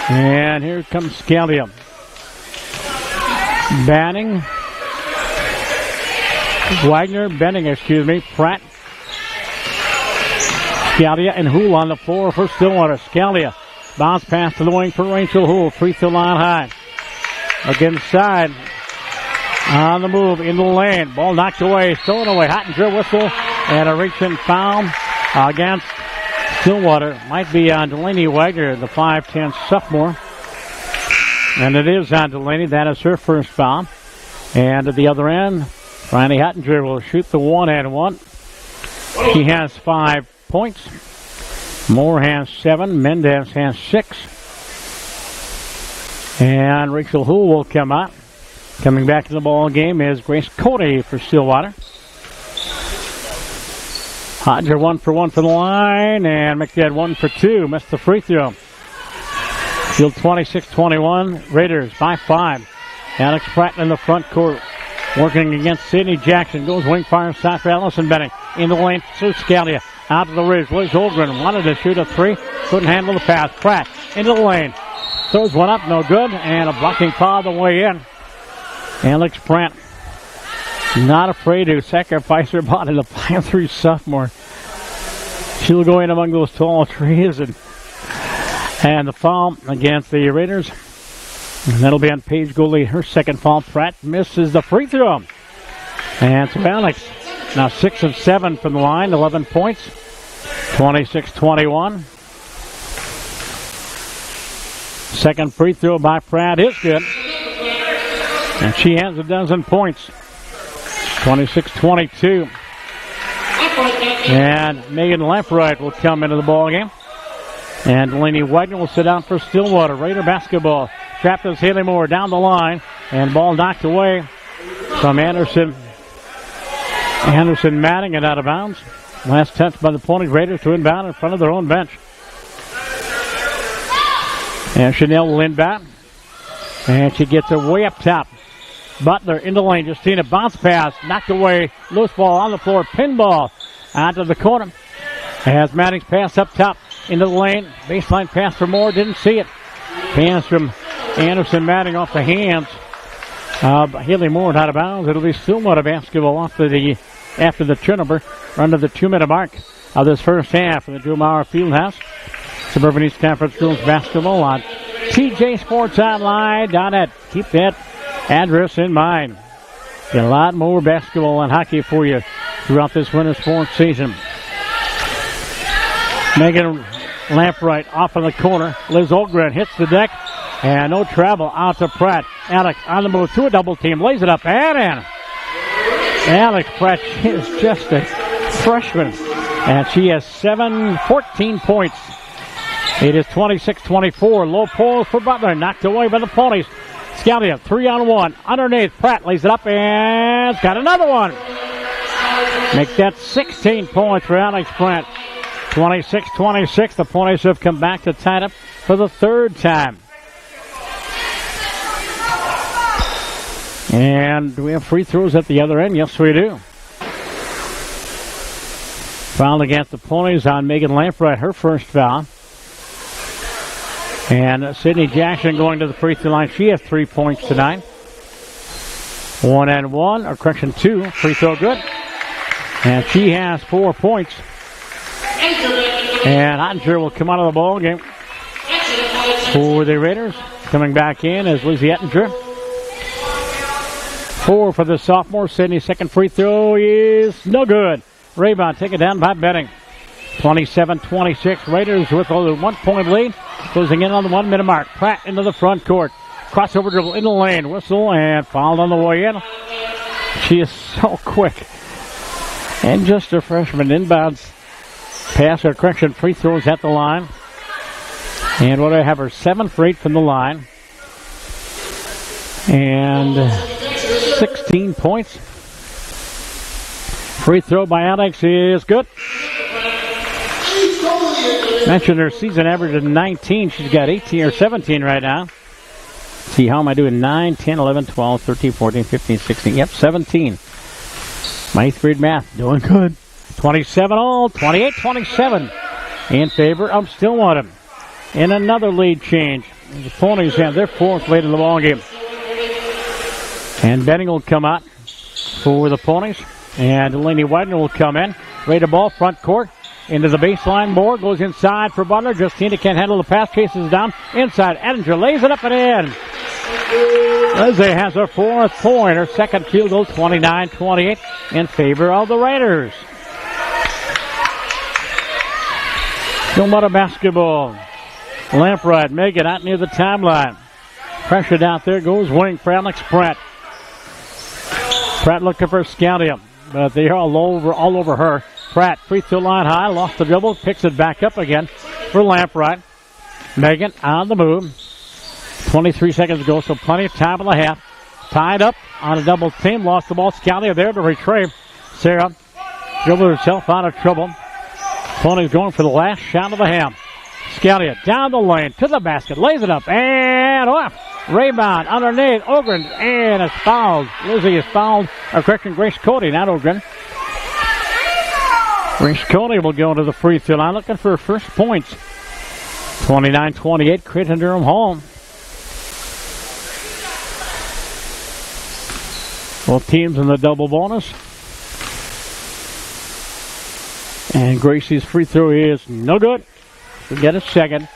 And here comes Scalia. Banning. Pratt. Scalia and Hool on the floor for Stillwater. Scalia bounce pass to the wing for Rachel Hool. Free throw line high. Against side. On the move in the lane. Ball knocked away. Stolen away. Hottinger whistle. And a reach-in foul against Stillwater. Might be on Delaney Wagner, the 5'10 sophomore. And it is on Delaney. That is her first foul. And at the other end, Riley Hottinger will shoot the 1-and-1. She has 5 points. Moore has 7. Mendez has 6. And Rachel Hool will come out. Coming back to the ball game is Grace Cody for Stillwater. Hottinger 1 for 1 for the line, and McDad 1 for 2. Missed the free throw. Field 26-21. Raiders by 5. Alex Pratt in the front court. Working against Sydney Jackson. Goes wing fire side for Allison Benning. In the lane, Sue Scalia. Out to the ridge. Liz Holgren wanted to shoot a 3. Couldn't handle the pass. Pratt into the lane. Throws one up, no good. And a blocking foul the way in. Alex Pratt not afraid to sacrifice her body. The 5'3 sophomore. She'll go in among those tall trees. And the foul against the Raiders. And that'll be on Paige Gooley. Her second foul. Pratt misses the free throw. And so Alex now 6 of 7 from the line. 11 points. 26-21. Second free throw by Pratt is good. And she has a dozen points. 26-22. And Megan Lampright will come into the ball game. And Delaney Wagner will sit down for Stillwater. Raider basketball. Trapped is Haley Moore down the line. And ball knocked away from Anderson. Anderson Manning and out of bounds. Last touch by the Ponies Raiders to inbound in front of their own bench. And Chanel will inbound. And she gets it way up top. Butler in the lane. Justina bounce pass. Knocked away. Loose ball on the floor. Pinball onto the corner. As Manning's pass up top into the lane. Baseline pass for Moore. Didn't see it. Pass from Anderson Manning off the hands of Haley Moore out of bounds. It'll be Stillwater basketball after the turnover. Under the 2-minute mark of this first half in the Joe Mauer Fieldhouse. Suburban East Conference Girls basketball on TJSportsOnline.net. Keep that address in mind. Get a lot more basketball and hockey for you throughout this winter sports season. Megan Lampright off in the corner. Liz Olgren hits the deck. And no travel out to Pratt. Alex on the move to a double team. Lays it up and in. Alex Pratt is just a freshman. And she has 14 points. It is 26-24. Low post for Butler. Knocked away by the Ponies. Scalia, 3-on-1. Underneath. Pratt lays it up and got another one. Make that 16 points for Alex Pratt. 26-26. The Ponies have come back to tie it up for the third time. And do we have free throws at the other end? Yes, we do. Foul against the Ponies on Megan Lampright, her first foul. And Sydney Jackson going to the free throw line. She has 3 points tonight. 2. Free throw good. And she has 4 points. And Ottinger will come out of the ball game for the Raiders. Coming back in is Lizzie Ettinger. 4 for the sophomore. Sydney's second free throw is no good. Rebound taken down by Benning. 27-26. Raiders with a 1 point lead. Closing in on the 1 minute mark. Pratt into the front court. Crossover dribble in the lane. Whistle and fouled on the way in. She is so quick. And just a freshman. Inbounds pass or correction. Free throws at the line. And what do I have her? 7 for 8 from the line. And 16 points. Free throw by Alex is good. Mentioned her season average of 19. She's got 18 or 17 right now. See, how am I doing? 9, 10, 11, 12, 13, 14, 15, 16. Yep, 17. My 8th grade math doing good. 27-all, 28-27 in favor of Stillwater. And another lead change. The Ponies have their 4th lead in the ball game. And Benning will come out for the Ponies. And Delaney Wagner will come in. Raider ball, front court. Into the baseline. Moore goes inside for Butler. Justina can't handle the pass. Chases down. Inside. Ettinger lays it up and in. Lizzie has her 4th point. Her second field goal, 29-28 in favor of the Raiders. Stillwater basketball. Lampright, Megan out near the timeline. Pressured out there goes wing for Alex Pratt. Pratt looking for Scalia, but they're all over her. Pratt, free throw line high, lost the dribble, picks it back up again for Lampright. Megan on the move. 23 seconds to go, so plenty of time in the half. Tied up on a double team, lost the ball. Scalia there to retrieve. Sarah dribbled herself out of trouble. Ponies going for the last shot of the half. Scalia down the lane to the basket, lays it up and off. Rebound underneath Ogren, and it's fouled. Lizzie is fouled. Grace Cody, not Ogren. Grace Cody will go to the free throw line looking for her first points. 29-28, Cretin Derham home. Both teams in the double bonus. And Gracie's free throw is no good. We get a second.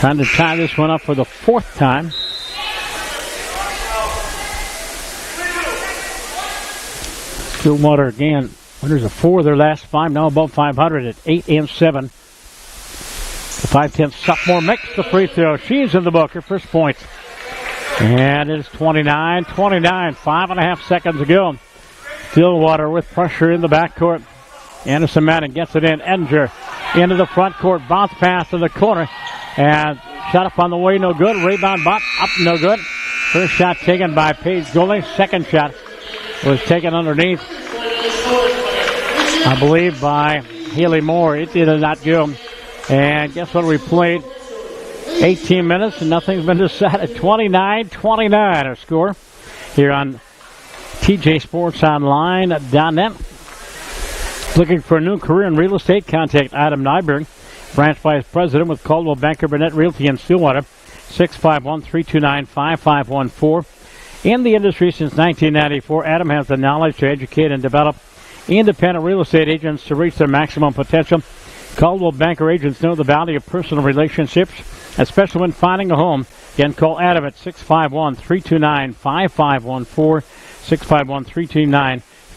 Trying to tie this one up for the 4th time. Stillwater again. Winners of 4 of their last 5. Now above 500 at 8-7. The 5'10" sophomore makes the free throw. She's in the book. Her first point. And it's 29-29. 5.5 seconds to go. Stillwater with pressure in the backcourt. Anderson Madden gets it in. Ettinger into the front court. Bounce pass to the corner. And shot up on the way, no good. Rebound bot up, no good. First shot taken by Paige Golding. Second shot was taken underneath, I believe, by Haley Moore. It did not go. And guess what? We played 18 minutes and nothing's been decided. 29-29 our score here on TJSportsOnline.net. Looking for a new career in real estate? Contact Adam Nyberg, Branch Vice President with Coldwell Banker Burnett Realty in Stillwater. 651-329-5514. In the industry since 1994, Adam has the knowledge to educate and develop independent real estate agents to reach their maximum potential. Coldwell Banker agents know the value of personal relationships, especially when finding a home. Again, call Adam at 651-329-5514,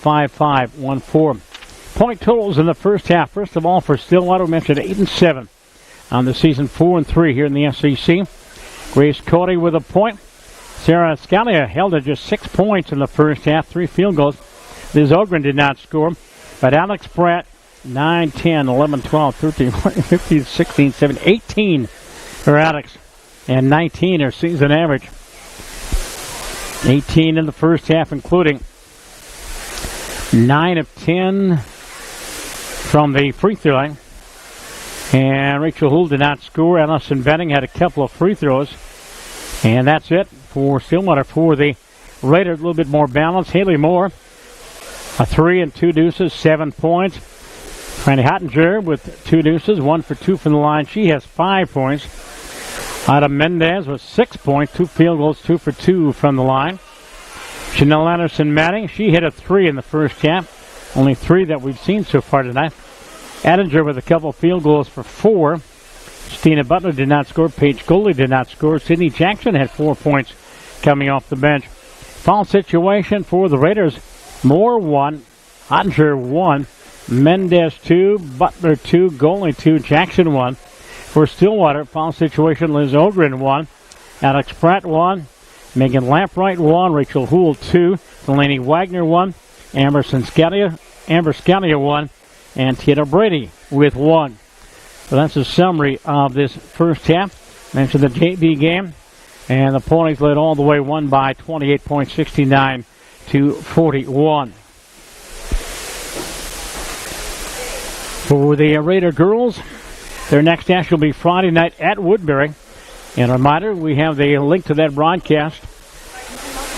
651-329-5514. Point totals in the first half. First of all, for Stillwater, we mentioned 8-7 on the season, 4-3 here in the SEC. Grace Cody with a point. Sarah Scalia held at just 6 points in the first half, 3 field goals. Liz Ogren did not score, but Alex Pratt, 9, 10, 11, 12, 13, 14, 15, 16, 17, 18 for Alex, and 19 her season average. 18 in the first half, including 9 of 10 from the free throw line. And Rachel Hull did not score. Allison Benning had a couple of free throws. And that's it for Stillwater. For the Raiders, a little bit more balance. Haley Moore, a 3 and 2 deuces, 7 points. Franny Hottinger with 2 deuces, 1 for 2 from the line. She has 5 points. Adam Mendez with 6 points, 2 field goals, 2 for 2 from the line. Chanel Anderson Manning, she hit a 3 in the first half. Only 3 that we've seen so far tonight. Ettinger with a couple field goals for 4. Stina Butler did not score. Paige Goldie did not score. Sydney Jackson had 4 points coming off the bench. Foul situation for the Raiders. Moore 1, Ottinger 1, Mendez 2, Butler 2, Goldie 2, Jackson 1. For Stillwater, foul situation, Liz Ogren 1, Alex Pratt 1, Megan Lampright 1, Rachel Hull 2, Delaney Wagner 1, Amber Scalia 1, and Tina Brady with 1. So that's a summary of this first half. Mentioned the JV game, and the Ponies led all the way, won by 28 points, 69-41. For the Raider girls, their next match will be Friday night at Woodbury. And a reminder, we have the link to that broadcast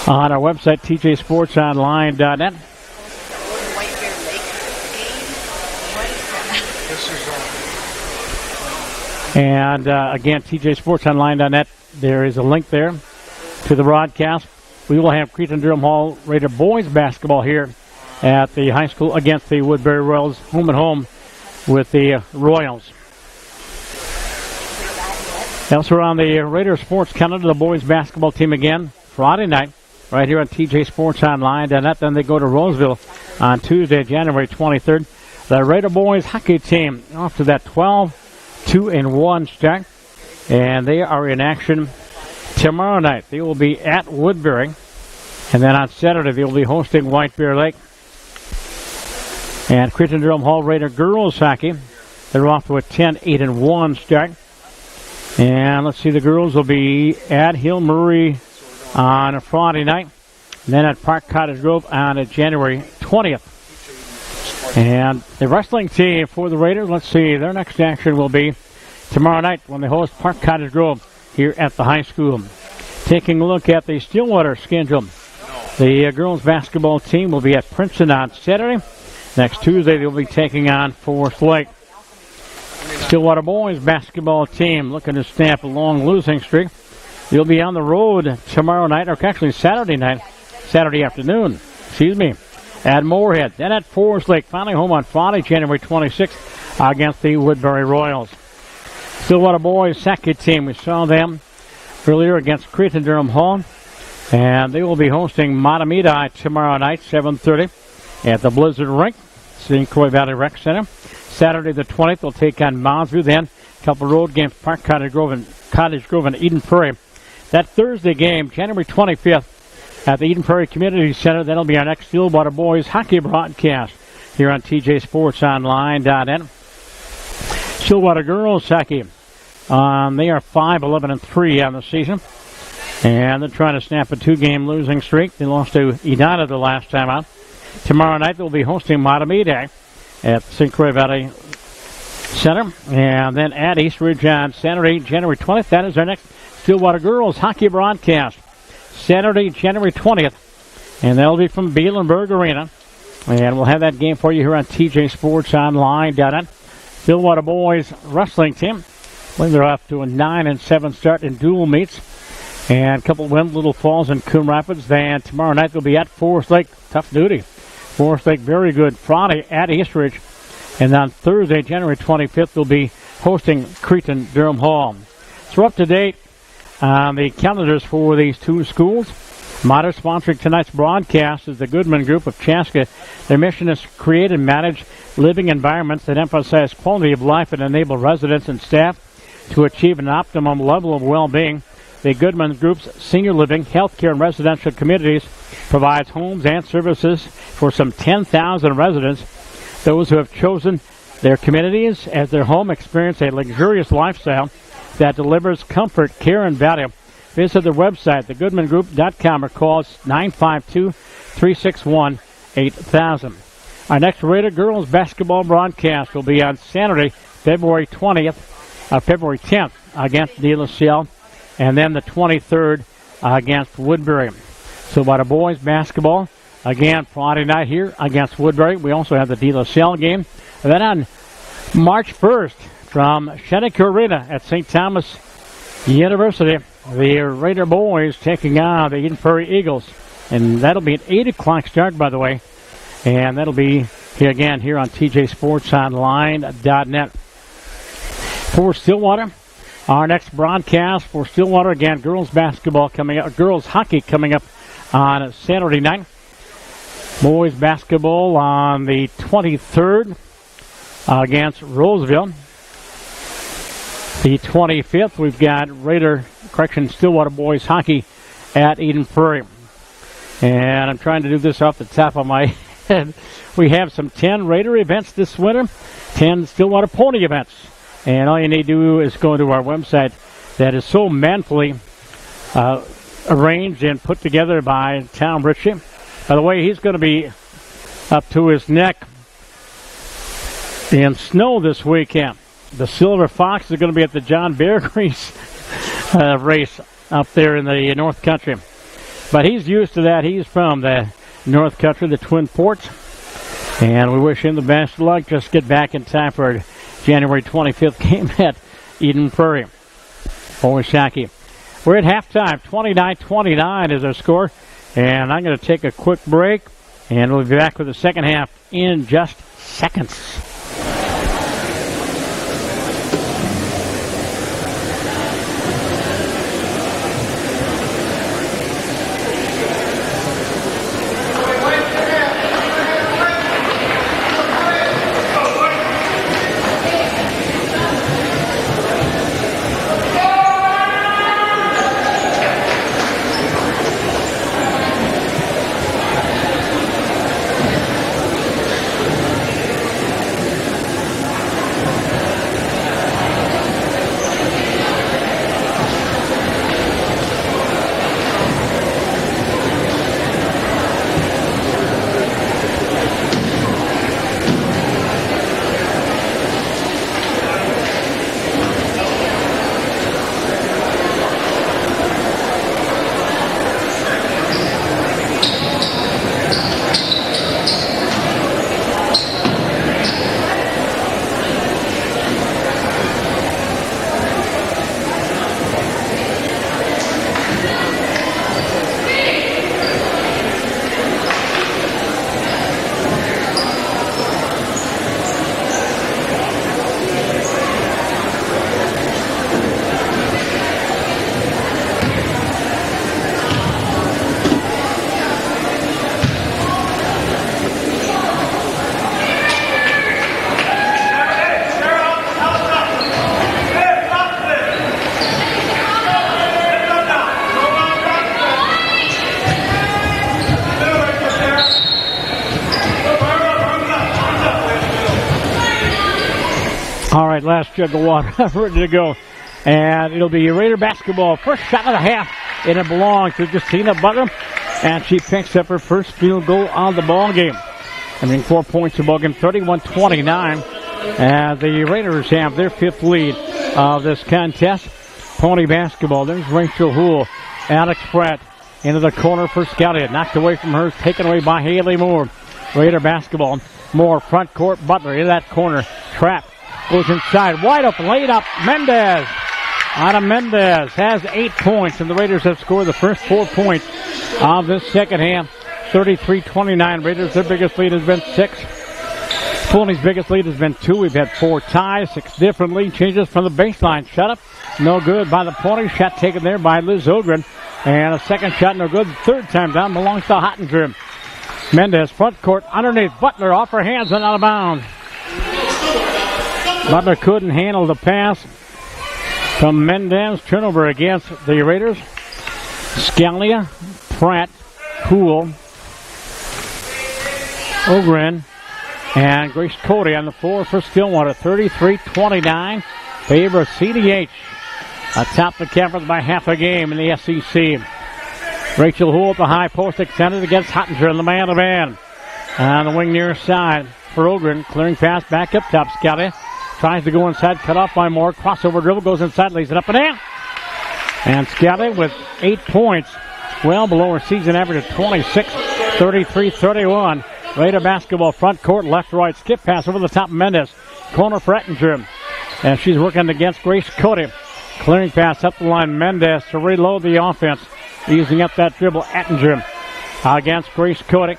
on our website, TJSportsOnline.net. And again, TJSportsOnline.net, there is a link there to the broadcast. We will have Cretin Durham Hall Raider boys basketball here at the high school against the Woodbury Royals, home and home with the Royals. Elsewhere on the Raider Sports Calendar, the boys basketball team again Friday night right here on TJSportsOnline.net. Then they go to Roseville on Tuesday, January 23rd. The Raider boys hockey team off to that 12-2-1 start, and they are in action tomorrow night. They will be at Woodbury, and then on Saturday they will be hosting White Bear Lake. And Cretin Durham Hall Raider girls hockey, they're off to a 10-8-1 start. And let's see, the girls will be at Hill Murray on a Friday night, and then at Park Cottage Grove on January 20th. And the wrestling team for the Raiders, let's see, their next action will be tomorrow night when they host Park Cottage Grove here at the high school. Taking a look at the Stillwater schedule, the girls basketball team will be at Princeton on Saturday. Next Tuesday, they'll be taking on Forest Lake. Stillwater boys basketball team looking to stamp a long losing streak. They'll be on the road tomorrow night, or actually Saturday afternoon, at Moorhead. Then at Forest Lake, finally home on Friday, January 26th, against the Woodbury Royals. Stillwater boys second team, we saw them earlier against Cretin Durham Hall, and they will be hosting Matamidi tomorrow night, 7:30, at the Blizzard Rink, St. Croix Valley Rec Center. Saturday the 20th, they'll take on Moundsview. Then a couple road games, Park Cottage Grove and Eden Prairie. That Thursday game, January 25th, at the Eden Prairie Community Center. That'll be our next Stillwater boys hockey broadcast here on TJSportsOnline.net. Stillwater girls hockey. They are 5-11-3 on the season. And they're trying to snap a 2-game losing streak. They lost to Edina the last time out. Tomorrow night they'll be hosting Matamidi at the St. Croix Valley Center. And then at East Ridge on Saturday, January 20th. That is our next Stillwater girls hockey broadcast. Saturday, January 20th. And that'll be from Bielenberg Arena. And we'll have that game for you here on TJSportsOnline.net. Stillwater boys wrestling team. I believe they're off to a 9-7 start in dual meets. And a couple of wins, Little Falls and Coon Rapids. Then tomorrow night they'll be at Forest Lake. Tough duty. Forest Lake, very good. Friday at Eastridge. And on Thursday, January 25th, they'll be hosting Cretin Derham Hall. So we're up to date on the calendars for these two schools. Mater sponsoring tonight's broadcast is the Goodman Group of Chaska. Their mission is to create and manage living environments that emphasize quality of life and enable residents and staff to achieve an optimum level of well-being. The Goodman Group's senior living, healthcare, and residential communities provides homes and services for some 10,000 residents. Those who have chosen their communities as their home experience a luxurious lifestyle that delivers comfort, care, and value. Visit their website, thegoodmangroup.com, or call us 952-361-8000. Our next Raider girls basketball broadcast will be on Saturday, February 10th against De La Salle, and then the 23rd against Woodbury. So about our boys basketball, again, Friday night here against Woodbury. We also have the De La Salle game. And then on March 1st from Shenneker Arena at St. Thomas University, the Raider boys taking on the Eden Prairie Eagles. And that'll be an 8 o'clock start, by the way. And that'll be here again here on TJSportsOnline.net. For Stillwater, our next broadcast for Stillwater, again, girls basketball coming up, girls hockey coming up on Saturday night. Boys basketball on the 23rd against Roseville. The 25th, we've got Stillwater boys hockey at Eden Prairie. And I'm trying to do this off the top of my head. We have some 10 Raider events this winter, 10 Stillwater Pony events. And all you need to do is go to our website that is so manfully arranged and put together by Tom Ritchie. By the way, he's going to be up to his neck in snow this weekend. The Silver Fox is going to be at the John Bear Grease race up there in the North Country. But he's used to that. He's from the North Country, the Twin Forts. And we wish him the best of luck. Just get back in time for January 25th game at Eden Prairie. Boys hockey. We're at halftime. 29-29 is our score. And I'm going to take a quick break. And we'll be back with the second half in just seconds. All right, last jug of water ready to go. And it'll be Raider basketball. First shot of the half. And it belongs to Justina Butler. And she picks up her first field goal on the ball game. 4 points in the ball game, 31-29. And the Raiders have their fifth lead of this contest. Pony basketball. There's Rachel Houle. Alex Pratt into the corner for Scotty. Knocked away from her. Taken away by Haley Moore. Raider basketball. Moore front court. Butler in that corner. Trap. Goes inside. Wide open. Laid up. Mendez. Ana Mendez has 8 points, and the Raiders have scored the first 4 points of this second half. 33-29. Raiders, their biggest lead has been 6. Ponies' biggest lead has been 2. We've had 4 ties, 6 different lead changes from the baseline. Shut up. No good by the Ponies. Shot taken there by Liz Ogren. And a second shot, no good. The third time down belongs to Hottinger. Mendez, front court, underneath. Butler off her hands and out of bounds. Butler couldn't handle the pass from Mendez. Turnover against the Raiders. Scalia, Pratt, Poole, Ogren, and Grace Cody on the floor for Stillwater. 33-29. Favor of CDH. Atop the conference by half a game in the SEC. Rachel Houle at the high post extended against Hottinger in the man-to-man. On the wing near side for Ogren. Clearing pass back up top. Scalia tries to go inside, cut off by Moore. Crossover dribble, goes inside, lays it up and in. And Scally with 8 points, well below her season average of 26, 33-31. Raider basketball, front court, left-right, skip pass over the top of Mendez. Corner for Ettinger. And she's working against Grace Cody. Clearing pass up the line, Mendez to reload the offense. Using up that dribble, Ettinger against Grace Cody.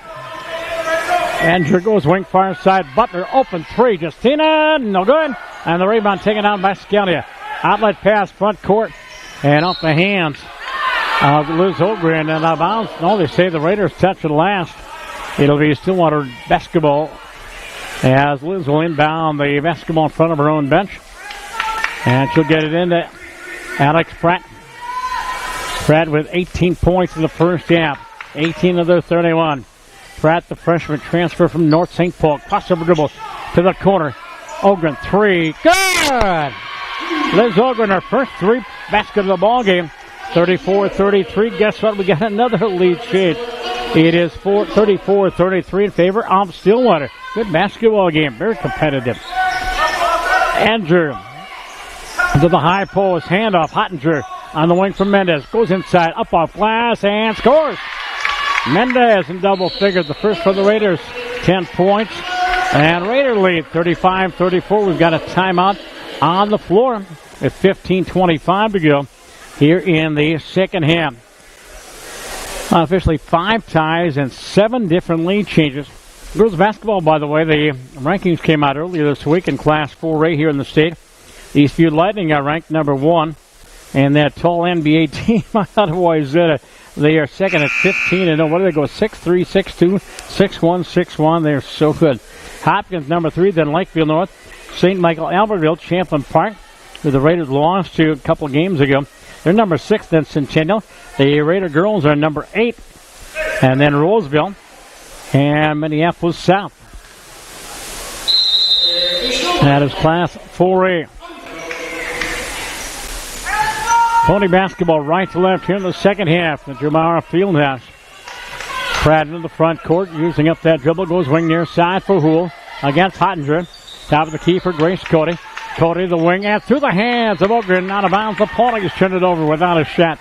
Ettinger goes wing far side. Butler open three. Justina, no good. And the rebound taken down by Scalia. Outlet pass, front court, and off the hands of Liz Ogren. And out of bounds. No, they say the Raiders touch it last. It'll be Stillwater basketball as Liz will inbound the basketball in front of her own bench. And she'll get it into Alex Pratt. Pratt with 18 points in the first half. 18 of their 31. Pratt, the freshman transfer from North St. Paul. Crossover dribble to the corner. Ogren, three. Good! Liz Ogren, her first three basket of the ball game. 34-33. Guess what? We got another lead change. It is 34-33 in favor of Stillwater. Good basketball game. Very competitive. Andrew to the high post. Handoff. Hottinger on the wing from Mendez. Goes inside. Up off glass and scores. Mendez in double figures. The first for the Raiders. 10 points. And Raider lead 35-34. We've got a timeout on the floor with 15:25 to go here in the second half. Officially 5 ties and 7 different lead changes. Girls basketball, by the way, the rankings came out earlier this week in Class 4A here in the state. Eastview Lightning are ranked number 1. And that tall NBA team out of Wayzata, they are second at 15-0. What do they go? 6-3, 6-2, 6-1, 6-1. They're so good. Hopkins number 3, then Lakeville North. St. Michael Albertville, Champlain Park, who the Raiders lost to a couple of games ago. They're number 6, then Centennial. The Raider girls are number 8. And then Roseville and Minneapolis South. That is Class 4A. Pony basketball right to left here in the second half. The Jamara Fieldhouse. Pratt into the front court, using up that dribble. Goes wing near side for Houle against Hottinger. Top of the key for Grace Cody. Cody the wing and through the hands of Ogren. Out of bounds. The Ponies turned it over without a shot.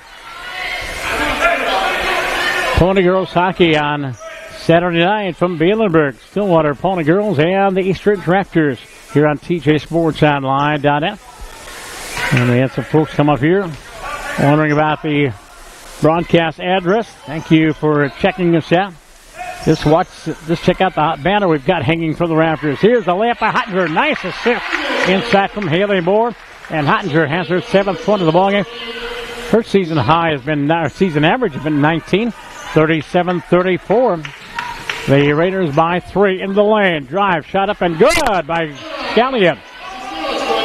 Pony girls hockey on Saturday night from Bielenberg. Stillwater Pony girls and the East Ridge Raptors here on TJSportsOnline.net. And we had some folks come up here wondering about the broadcast address. Thank you for checking us out. Just check out the banner we've got hanging from the Raptors. Here's the layup by Hottinger. Nice assist inside from Haley Moore. And Hottinger has her 7th point of the ballgame. Her season average has been 19, 37-34. The Raiders by 3 in the lane. Drive, shot up and good by Scalia.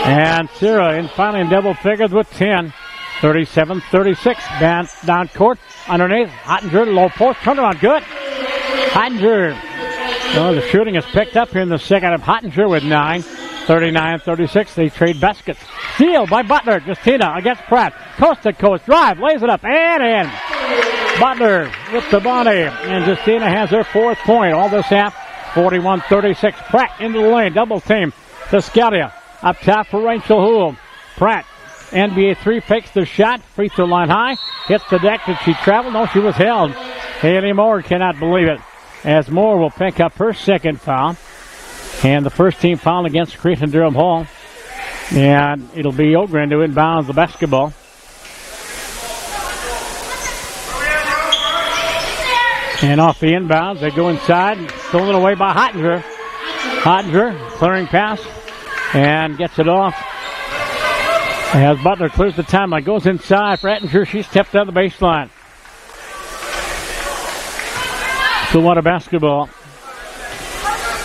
And Sarah finally in double figures with 10. 37-36. Down court. Underneath. Hottinger, low post. Turnaround. Good. Hottinger. Oh, the shooting is picked up here in the second of Hottinger with 9. 39-36. They trade baskets. Steal by Butler. Justina against Pratt. Coast to coast. Drive. Lays it up. And in. Butler with the body. And Justina has her 4th point. All this half. 41-36. Pratt into the lane. Double team to Scalia. Up top for Rachel Houle. Pratt. NBA 3 picks the shot. Free throw line high. Hits the deck. Did she travel? No, she was held. Haley Moore cannot believe it, as Moore will pick up her 2nd foul. And the first team foul against Cretin Derham Hall. And it'll be Ogren to inbound the basketball. And off the inbounds, they go inside. Stolen away by Hottinger. Hottinger clearing pass and gets it off. As Butler clears the timeline, goes inside for Ettinger. She stepped on the baseline. Stillwater basketball.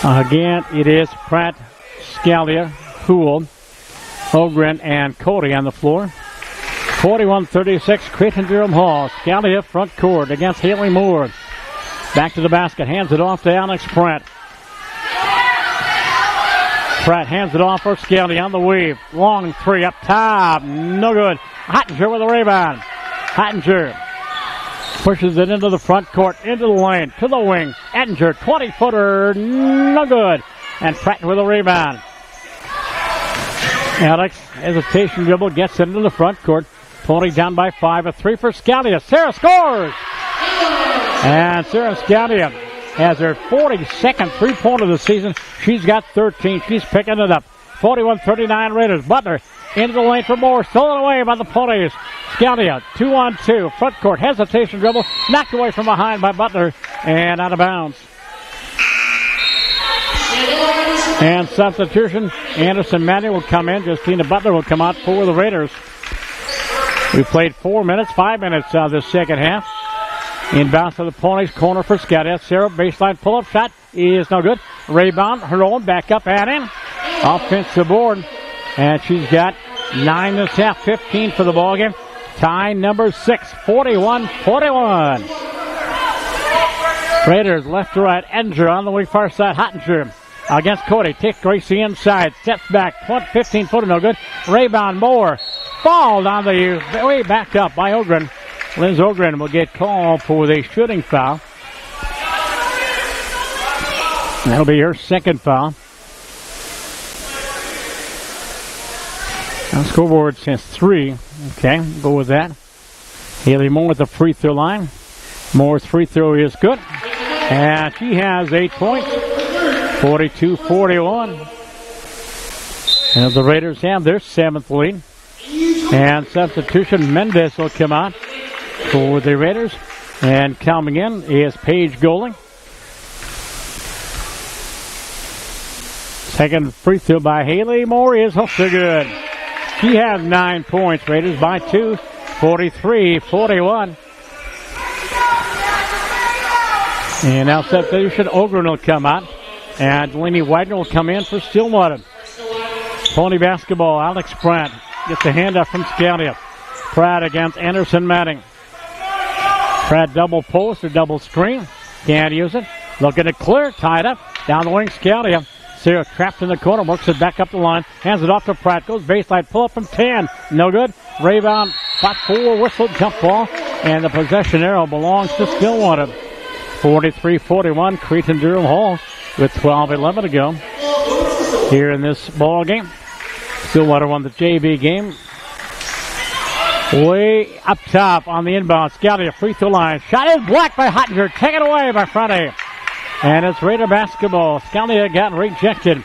Again, it is Pratt, Scalia, Houle, Ogren, and Cody on the floor. 41-36, Cretin Derham Hall. Scalia front court against Haley Moore. Back to the basket, hands it off to Alex Pratt. Pratt hands it off for Scalia on the weave. Long 3 up top, no good. Hottinger with a rebound. Hottinger pushes it into the front court, into the lane, to the wing. Ettinger, 20-footer, no good. And Pratt with a rebound. Alex, hesitation dribble, gets it into the front court. Pony down by 5, a 3 for Scalia. Sarah scores! And Sarah Scalia has her 42nd 3-pointer of the season. She's got 13. She's picking it up. 41-39 Raiders. Butler into the lane for Moore. Stolen away by the Ponies. Scalia, 2-on-2. Front court. Hesitation dribble. Knocked away from behind by Butler. And out of bounds. And substitution. Anderson Manny will come in. Justina Butler will come out for the Raiders. We played 4 minutes, 5 minutes of the second half. Inbound to the Ponies, corner for Scalia. Sarah, baseline pull-up shot is no good. Rebound, her own, back up and in. Offensive board. And she's got 9 this half, 15 for the ballgame. Tie number 6, 41-41. Raiders left to right. Ettinger on the wing far side. Hottinger against Cody. Takes Gracie inside. Steps back. 15-footer, no good. Rebound, Moore. Ball down the way back up by Ogren. Linz Ogren will get called for the shooting foul. That'll be her 2nd foul. Now scoreboard says 3. Okay, go with that. Haley Moore at the free throw line. Moore's free throw is good. And she has 8 points. 42-41. And the Raiders have their 7th lead. And substitution, Mendez will come out for the Raiders. And coming in is Paige Golding. Second free throw by Haley Moore is also good. She has 9 points. Raiders by 2, 43-41. And now substitution, Ogren will come out. And Delaney Widener will come in for Stillwater. Pony basketball, Alex Pratt gets a handoff from Scalia. Pratt against Anderson Manning. Pratt double post or double screen. Can't use it. Looking to clear. Tied up. Down the wing, Scalia. Sarah trapped in the corner. Works it back up the line. Hands it off to Pratt. Goes baseline. Pull up from 10. No good. Rebound. Spot 4. Whistle. Jump ball. And the possession arrow belongs to Stillwater. 43-41. Cretin Derham Hall with 12-11 to go here in this ball game. Stillwater won the JV game. Way up top on the inbound. Scalia, free throw line. Shot is blocked by Hottinger. Taken away by Friday. And it's Raider basketball. Scalia got rejected.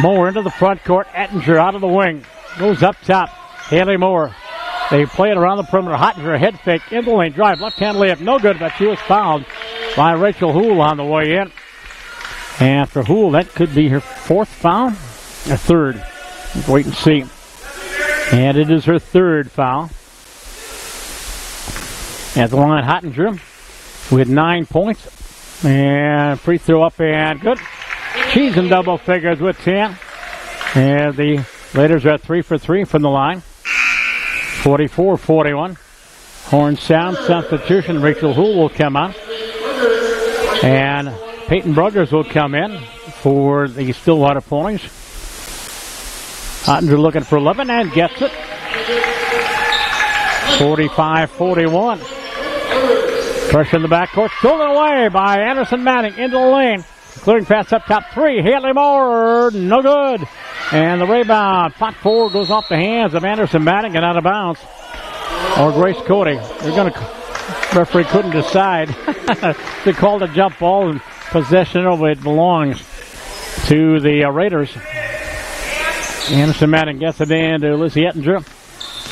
Moore into the front court. Ettinger out of the wing. Goes up top. Haley Moore. They play it around the perimeter. Hottinger, head fake, in the lane. Drive, left-hand layup. No good, but she was fouled by Rachel Houle on the way in. And for Houle, that could be her 4th foul. Or 3rd. Let's wait and see. And it is her 3rd foul. At the line, Hottinger with 9 points. And free throw up and good. She's in double figures with 10. And the Raiders are 3 for 3 from the line. 44-41. Horn sound substitution. Rachel Houle will come on. And Peyton Bruggers will come in for the Stillwater Ponies. Ottinger looking for 11 and gets it. 45-41. Pressure in the backcourt. Stolen away by Anderson Manning into the lane. Clearing pass up top 3. Haley Moore. No good. And the rebound. Pot 4 goes off the hands of Anderson Manning and out of bounds. Or Grace Cody. Referee couldn't decide. They called a jump ball and possession over it belongs to the Raiders. Anderson Manning gets it in to Lizzie Ettinger.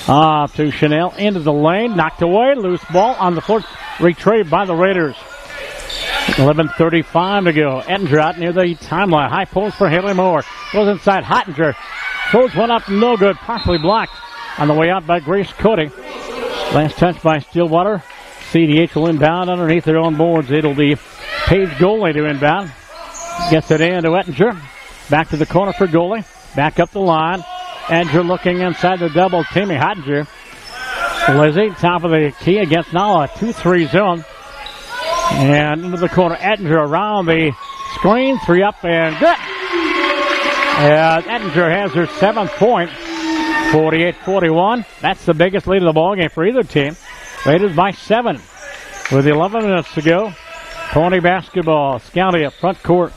To Chanel into the lane. Knocked away. Loose ball on the floor. Retrieved by the Raiders. 11:35 to go. Ettinger out near the timeline. High post for Haley Moore. Goes inside. Ottinger throws one up. No good. Partially blocked on the way out by Grace Cody. Last touch by Stillwater. CDH will inbound underneath their own boards. It'll be Paige Goalie to inbound. Gets it in to Ettinger. Back to the corner for Goalie. Back up the line. Ettinger looking inside the double teaming. Ottinger. Lizzie, top of the key against now a 2-3 zone. And into the corner. Ettinger around the screen. 3 up and good. Ettinger has her 7th point. 48-41. That's the biggest lead of the ball game for either team. Raiders by 7 with 11 minutes to go. Pony basketball. Scouty up front court.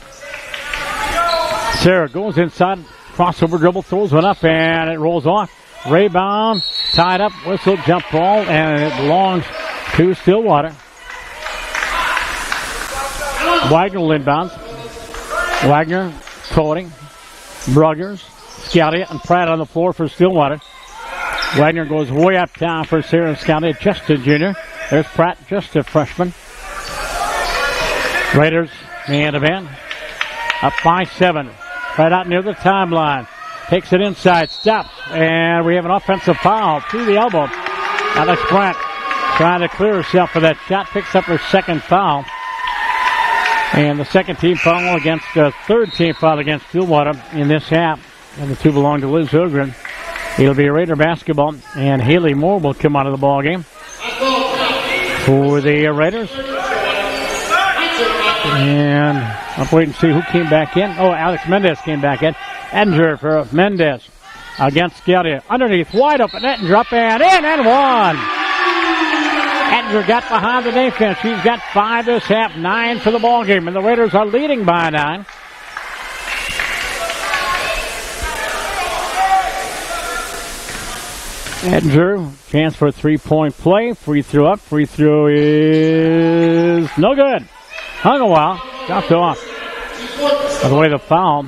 Sarah goes inside. Crossover dribble. Throws one up and it rolls off. Rebound. Tied up. Whistle. Jump ball. And it belongs to Stillwater. Wagner inbounds. Wagner, Cody, Bruggers, Scouty, and Pratt on the floor for Stillwater. Wagner goes way up top for Sarah Scouty, just a junior. There's Pratt, just a freshman. Raiders, man to man. Up by 7. Right out near the timeline. Takes it inside, stops, and we have an offensive foul through the elbow. Alex Pratt trying to clear herself for that shot. Picks up her 2nd foul. And the 2nd team foul against the 3rd team foul against Stillwater in this half. And the 2 belong to Liz Ogren. It'll be a Raider basketball. And Haley Moore will come out of the ball game for the Raiders. And I'll wait and see who came back in. Oh, Alex Mendez came back in. Ettinger for Mendez against Scouty. Underneath, wide open. Ettinger up and in and 1. Ettinger got behind the defense. She's got 5 this half, 9 for the ball game, and the Raiders are leading by 9. Ettinger, chance for a 3-point play. Free throw up. Free throw is no good. Hung a while. Dropped off. By the way, the foul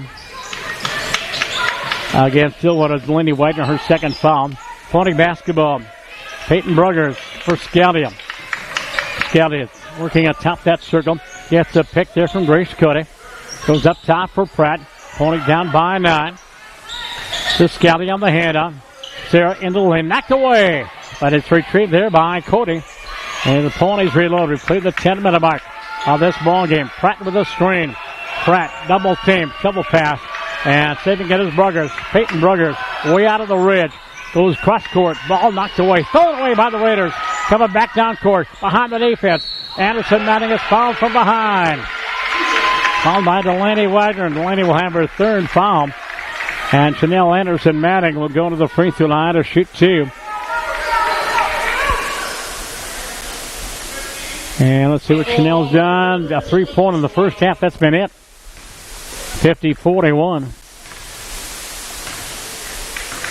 against Stillwater is Lindy Wagner, her 2nd foul. Pony basketball. Peyton Bruggers for Scouty. Scouty working atop that circle. Gets a pick there from Grace Cody. Goes up top for Pratt. Pony down by 9. To Scouty on the handoff. Sarah into the lane. Knocked away. But it's retrieved there by Cody. And the Ponies reload. We play the 10-minute mark of this ball game. Pratt with a screen. Pratt double team. Shovel pass. And saving it is Bruggers. Peyton Bruggers way out of the ridge. Goes cross court. Ball knocked away. Thrown away by the Raiders. Coming back down court. Behind the defense. Anderson Manning is fouled from behind. Fouled by Delaney Wagner. And Delaney will have her 3rd foul. And Chanel Anderson Manning will go to the free throw line to shoot 2. And let's see what Chanel's done. A 3-point in the first half. That's been it. 50-41.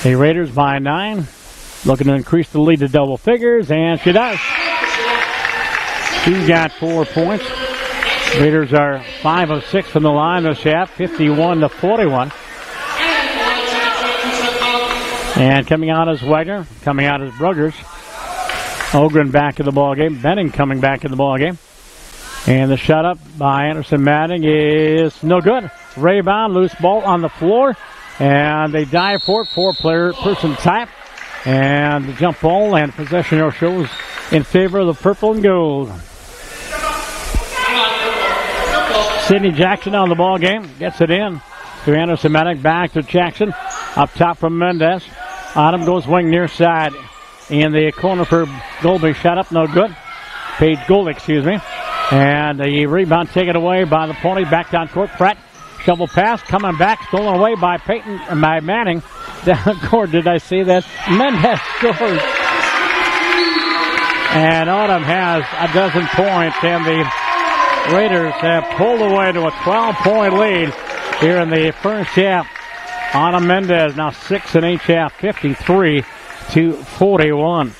The Raiders by 9. Looking to increase the lead to double figures, and she does. She's got 4 points. Raiders are 5 of 6 from the line this half, 51-41. And coming out is Wagner. Coming out is Bruggers. Ogren back in the ball game. Benning coming back in the ball game. And the shot up by Anderson Manning is no good. Rebound, loose ball on the floor. And they dive for it, 4-person type. And the jump ball and possession arrow shows in favor of the purple and gold. Sydney Jackson on the ball game. Gets it in to Anderson Manning. Back to Jackson. Up top from Mendez. Autumn goes wing near side. In the corner for Goldby. Shot up, no good. Paige Gold, excuse me. And the rebound taken away by the Pony. Back down court. Pratt. Shovel pass. Coming back. Stolen away by Manning. down court. Did I say that? Mendez scores. And Autumn has a dozen points, and the Raiders have pulled away to a 12-point lead here in the first half. Autumn Mendez now 6 in each half, 53-41.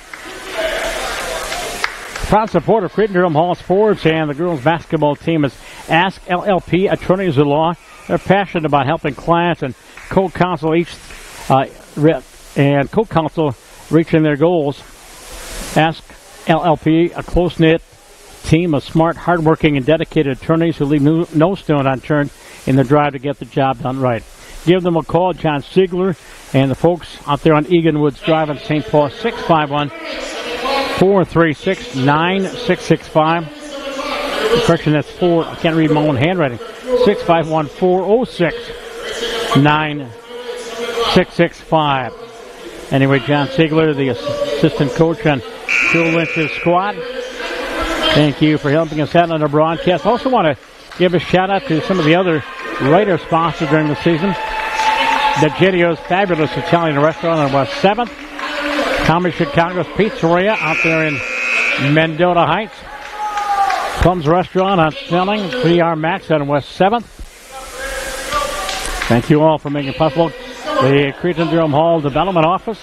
Proud supporter of Cretin Durham Hall Sports and the girls basketball team is Ask LLP Attorneys at Law. They're passionate about helping clients and co-counsel reaching their goals. Ask LLP, a close-knit team of smart, hardworking, and dedicated attorneys who leave no stone unturned in their drive to get the job done right. Give them a call, John Siegler and the folks out there on Egan Woods Drive in St. Paul, 651-436-9665. Correction, that's 4. I can't read my own handwriting. 651-406-9665. Anyway, John Siegler, the assistant coach on Phil Lynch's squad. Thank you for helping us out on our broadcast. Also want to give a shout-out to some of the other Raider sponsors during the season. The Genio's Fabulous Italian Restaurant on West 7th. Tommy Chicago's Pizzeria out there in Mendota Heights. Plum's Restaurant on Snelling. 3R Max on West 7th. Thank you all for making it possible. The Cretin Durham Hall Development Office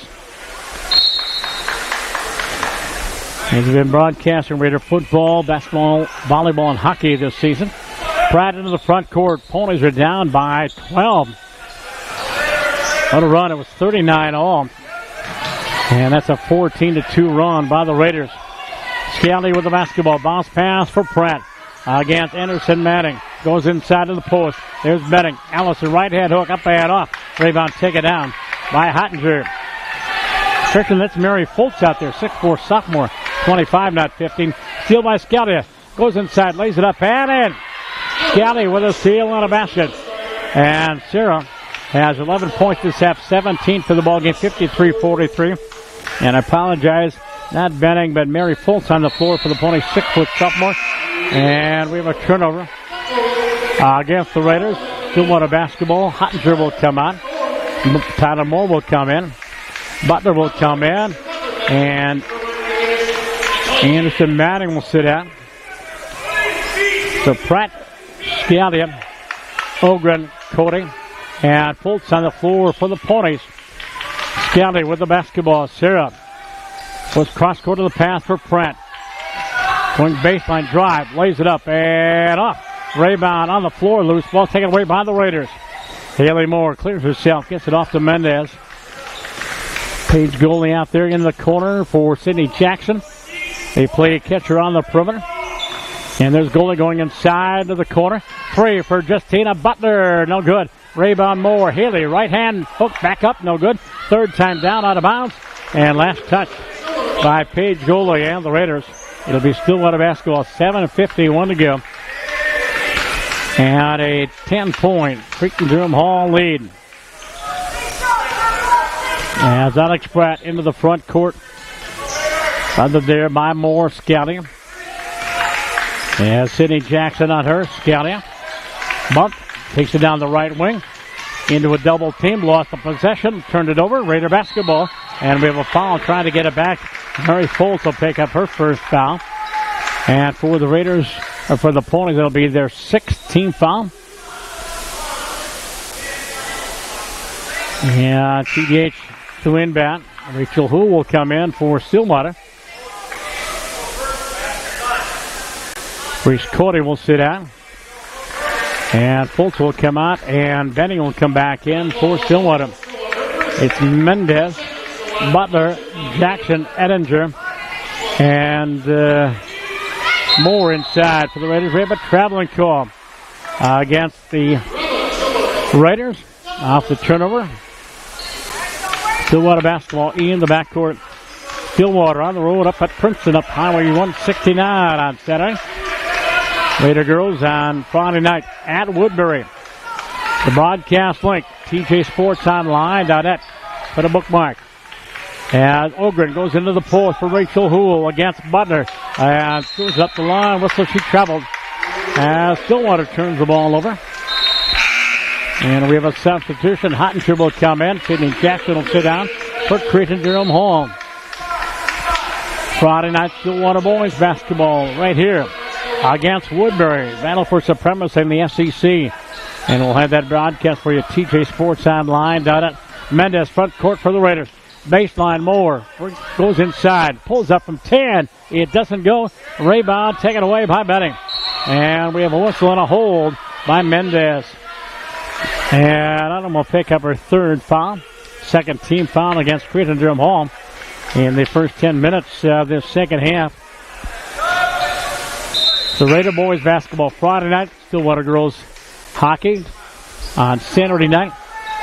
has been broadcasting Raider football, basketball, volleyball, and hockey this season. Pratt into the front court. Ponies are down by 12. What a run. It was 39-all. And that's a 14-2 run by the Raiders. Scally with the basketball. Bounce pass for Pratt against Anderson Manning. Goes inside of the post. There's Benning. Allison right hand hook up and off. Rebound taken down by Hottinger. Christian, that's Mary Foltz out there. 6'4 sophomore. 25, not 15. Steal by Scally. Goes inside. Lays it up and in. Scally with a steal and a basket. And Sarah has 11 points this half. 17 for the ball game. 53-43. And I apologize. Not Benning, but Mary Foltz on the floor for the Ponies. 6' sophomore. And we have a turnover against the Raiders. Stillwater basketball. Hottinger will come on. Tyler Moore will come in. Butler will come in. And Anderson Manning will sit out. So Pratt, Scallion, Ogren, Cody, and Foltz on the floor for the Ponies. Scallion with the basketball. Sarah was cross-court to the pass for Pratt. Going baseline drive, lays it up and off. Rebound on the floor, loose ball taken away by the Raiders. Haley Moore clears herself, gets it off to Mendez. Paige goalie out there in the corner for Sydney Jackson. They play catcher on the perimeter. And there's goalie going inside to the corner. 3 for Justina Butler, no good. Rebound Moore, Haley right hand hook back up, no good. Third time down, out of bounds. And last touch by Paige goalie and the Raiders. It'll be Stillwater basketball, 7:51 to go. And a 10-point Cretin Durham Hall lead. As Alex Pratt into the front court. Under there by Moore, Scouting. And Sydney Jackson on her, Scouting. Bump, takes it down the right wing. Into a double team, lost the possession, turned it over, Raider basketball. And we have a foul trying to get it back. Mary Foltz will pick up her first foul. And for the Raiders, or for the Ponies, it'll be their 6th team foul. Yeah, TDH to inbound. Rachel Hu will come in for Stillwater. Reese Cody will sit down. And Foltz will come out, and Benning will come back in for Stillwater. It's Mendez, Butler, Jackson, Ettinger, and Moore inside for the Raiders. We have a traveling call against the Raiders off the turnover. Stillwater basketball in the backcourt. Stillwater on the road up at Princeton, up Highway 169 on Saturday. Raider girls on Friday night at Woodbury. The broadcast link, tjsportsonline.net. Put a bookmark. And Ogren goes into the post for Rachel Hoole against Butler. And screws up the line. Whistle, she traveled. As Stillwater turns the ball over. And we have a substitution. Hottinger will come in. Sidney Jackson will sit down for Cretin Derham Hall. Friday night Stillwater boys basketball right here against Woodbury. Battle for supremacy in the SEC. And we'll have that broadcast for you at TJSportsOnline.net. Mendez front court for the Raiders. Baseline Moore goes inside. Pulls up from 10. It doesn't go. Rebound taken away by Betting. And we have a whistle and a hold by Mendez. And Adam will pick up her third foul. Second team foul against Cretin Derham Hall in the first 10 minutes of this second half. The Raider boys basketball Friday night. Stillwater girls hockey on Saturday night.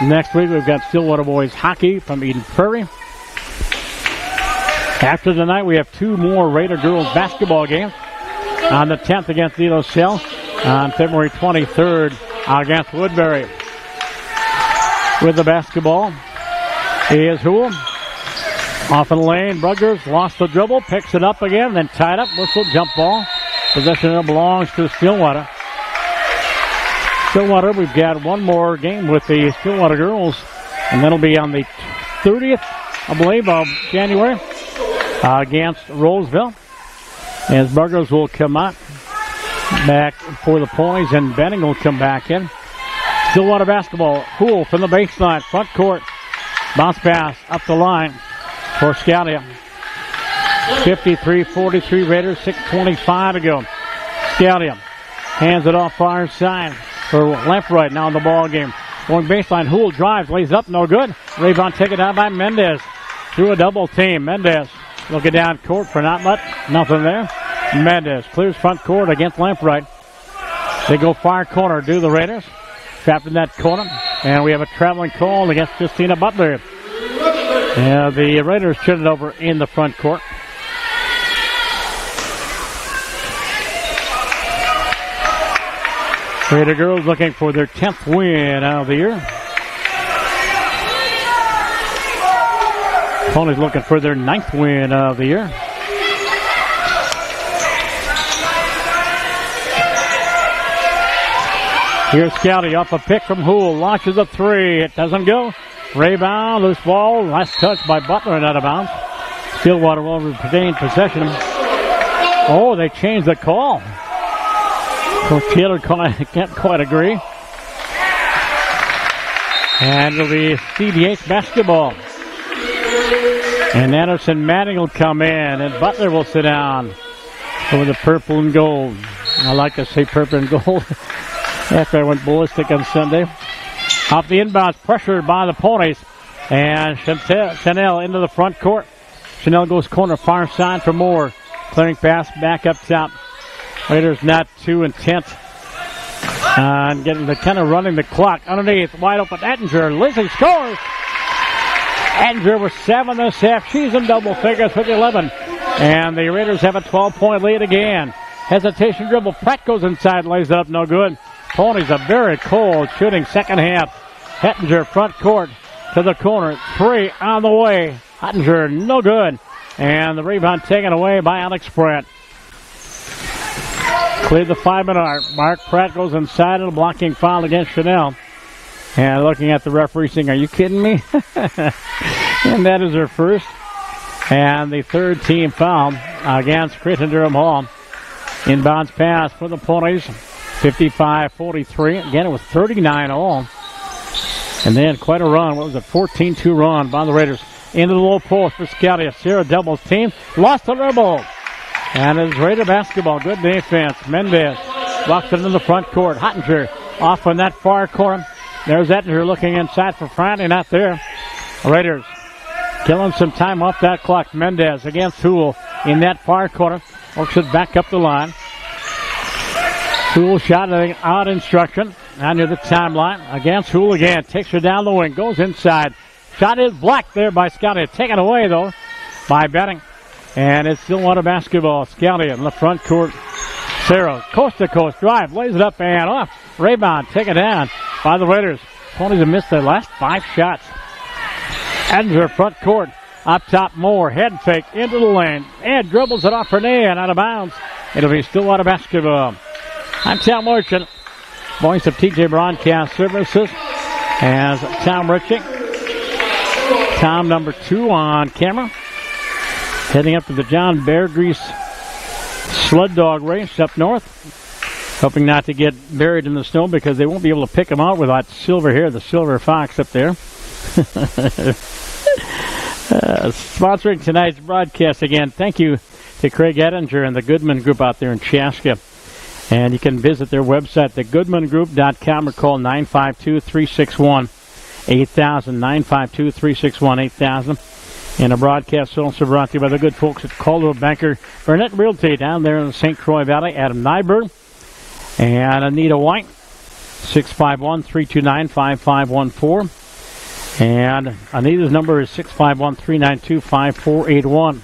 Next week we've got Stillwater boys hockey from Eden Prairie. After tonight we have two more Raider girls basketball games. On the 10th against De La Salle. On February 23rd against Woodbury. With the basketball is Hoole. Off in the lane. Bruggers lost the dribble. Picks it up again. Then tied up. Whistle jump ball. Possession belongs to Stillwater. Stillwater, we've got one more game with the Stillwater girls, and that'll be on the 30th, I believe, of January against Roseville. As Burgers will come out back for the Ponies, and Benning will come back in. Stillwater basketball, Hoole from the baseline, front court. Bounce pass up the line for Scalia. 53-43 Raiders, 6:25 to go. Scalia hands it off far side. For left right now in the ball game. Going baseline, Hoole drives, lays up, no good. Rebound taken down by Mendez. Through a double team. Mendez looking down court for not much. Nothing there. Mendez clears front court against Lampright. They go far corner, do the Raiders. Trapped in that corner. And we have a traveling call against Justina Butler. And the Raiders turn it over in the front court. Raider girls looking for their 10th win of the year. Ponies looking for their 9th win of the year. Here's Scouty off a pick from Hoole. Launches a three. It doesn't go. Rebound, loose ball. Last touch by Butler and out of bounds. Stillwater will retain possession. Oh, they changed the call. Coach Taylor can't quite agree. And it'll be CDH basketball. And Anderson Manning will come in, and Butler will sit down over the purple and gold. I like to say purple and gold after I went ballistic on Sunday. Off the inbounds, pressured by the Ponies. And Chanel into the front court. Chanel goes corner, far side for Moore. Clearing pass back up top. Raiders not too intent on getting the kind of running the clock. Underneath, wide open, Ettinger. Lizzie scores. Ettinger with 7 this half. She's in double figures with 11. And the Raiders have a 12-point lead again. Hesitation dribble. Pratt goes inside, lays it up, no good. Ponies a very cold shooting second half. Ettinger front court to the corner. 3 on the way. Ettinger no good. And the rebound taken away by Alex Pratt. Cleared the 5-minute arc. Mark Pratt goes inside and a blocking foul against Chanel. And looking at the referee saying, are you kidding me? And that is her first. And the third team foul against Cretin Derham Hall. Inbounds pass for the Ponies. 55-43. Again, it was 39 all. And then quite a run. What was it? 14-2 run by the Raiders. Into the low post for Scalia. Sierra doubles team. Lost the dribble. And it's Raider basketball. Good defense. Mendez walks it into the front court. Hottinger off from that far corner. There's Ettinger looking inside for Friday. Not there. Raiders killing some time off that clock. Mendez against Hoole in that far corner. Works it back up the line. Hoole shot out instruction. Now near the timeline. Against Hoole again. Takes her down the wing. Goes inside. Shot is blocked there by Scotty. Taken away though by Betting. And it's Stillwater basketball. Scouty in the front court. Sarah, coast to coast drive, lays it up and off. Rebound, taken down by the Raiders. Ponies have missed their last 5 shots. Ettinger front court. Up top, Moore. Head fake into the lane. And dribbles it off her knee and out of bounds. It'll be Stillwater basketball. I'm Tom Merchant. Voice of TJ Broadcast Services. as Tom Ritchie. Tom, number 2 on camera. Heading up to the John Bear Grease sled dog race up north. Hoping not to get buried in the snow because they won't be able to pick him out with that silver hair, the silver fox up there. Sponsoring tonight's broadcast again, thank you to Craig Ettinger and the Goodman Group out there in Chaska. And you can visit their website, thegoodmangroup.com, or call 952-361-8000, 952-361-8000. And a broadcast also brought to you by the good folks at Caldwell Banker Burnett Realty down there in the St. Croix Valley. Adam Nyberg and Anita White, 651-329-5514. And Anita's number is 651-392-5481.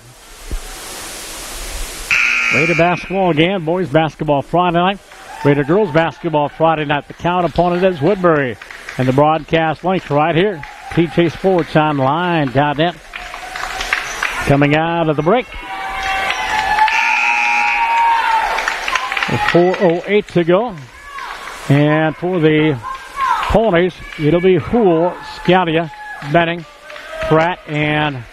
Raider basketball again. Boys basketball Friday night. Raider girls basketball Friday night. The count opponent is Woodbury. And the broadcast link right here. TJSportsOnline.net. Coming out of the break. 4:08 to go. And for the Ponies, it'll be Houle, Scalia, Benning, Pratt, and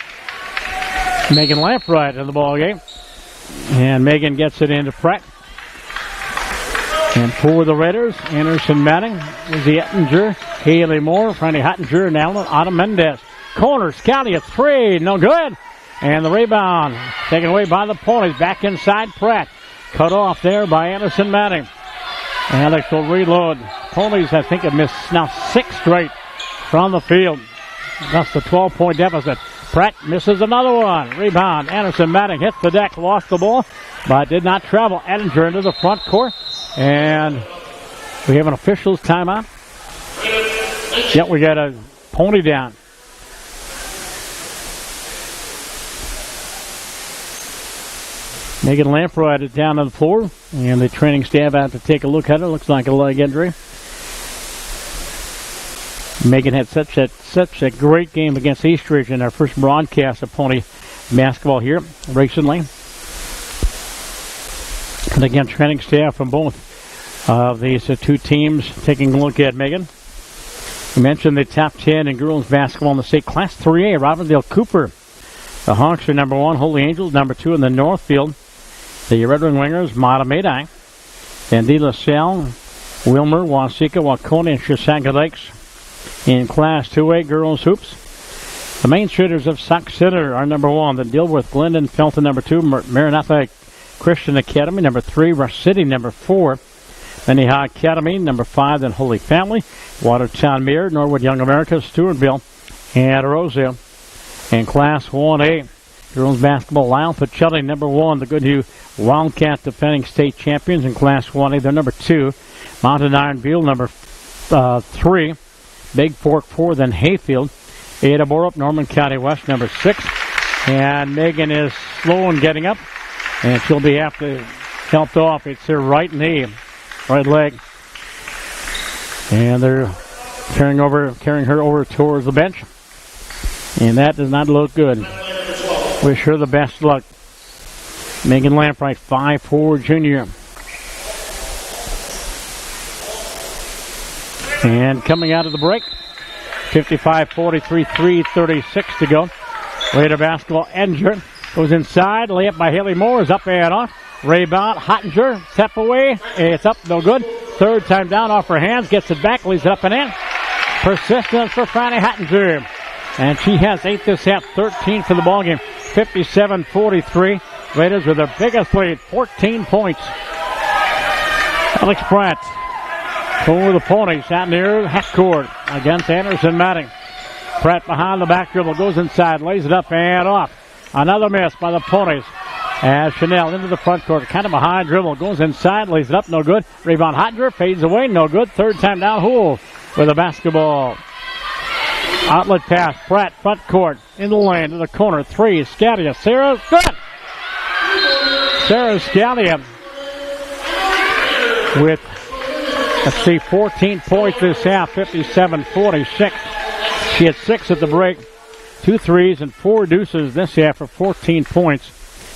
Megan Lampright in the ball game. And Megan gets it into Pratt. And for the Raiders, Anderson Manning, Lizzie Ettinger, Haley Moore, Franny Hottinger, and Autumn Mendez. Corner, Scalia, 3, no good. And the rebound taken away by the Ponies. Back inside, Pratt. Cut off there by Anderson Manning. Alex will reload. Ponies, I think, have missed now 6 straight from the field. That's the 12-point deficit. Pratt misses another one. Rebound. Anderson Manning hits the deck, lost the ball, but did not travel. Ettinger into the front court. And we have an official's timeout. Yep, we got a Pony down. Megan Lampright is down on the floor, and the training staff out to take a look at it. Looks like a leg injury. Megan had such a great game against Eastridge in our first broadcast of Pony basketball here recently. And again, training staff from both of these two teams taking a look at Megan. We mentioned the top 10 in girls basketball in the state. Class 3A, Robindale Cooper. The Hawks are number 1, Holy Angels number 2 in the Northfield. The Red Wing Wingers, Matamedi, Van De La Salle, Wilmer, Waseca, Waconia, and Chisago Lakes. In Class 2A girls hoops, the Main Streeters of Sauk Center are number 1. The Dilworth, Glendon, Felton number 2. Maranatha Christian Academy number 3. Rush City number 4. Minnehaha Academy number 5. Then Holy Family, Watertown Mirror, Norwood Young America, Stewartville, and Roseville. In Class 1A girls basketball, Lyle Pacelli number 1. The Goodhue Wildcat defending state champions in Class 1A. They're number 2. Mountain Iron Buell number 3. Big Fork 4, then Hayfield. Ada Borup, Norman County West, number 6. And Megan is slow in getting up, and she'll be helped off. It's her right knee, right leg. And they're carrying her over towards the bench. And that does not look good. Wish her the best luck. Megan Lampright, 5'4", junior. And coming out of the break, 55-43, 3:36 to go. Raider basketball, Ettinger goes inside. Layup by Haley Moore is up and off. Rebound, Hottinger, step away. It's up, no good. Third time down off her hands. Gets it back, leaves it up and in. Persistence for Franny Hottinger. And she has 8 this half, 13 for the ballgame. 57-43. Raiders with their biggest lead, 14 points. Alex Pratt for the Ponies out near the half court against Anderson Manning. Pratt behind the back dribble, goes inside, lays it up and off. Another miss by the Ponies. As Chanel into the front court, kind of behind dribble, goes inside, lays it up, no good. Rebound Hottinger, fades away, no good. Third time down, Houle with a basketball. Outlet pass, Pratt, front court, in the lane, to the corner, 3, Scalia, Sarah, good! Sarah Scalia with, 14 points this half, 57-46. She had 6 at the break, 2 threes and 4 deuces this half for 14 points.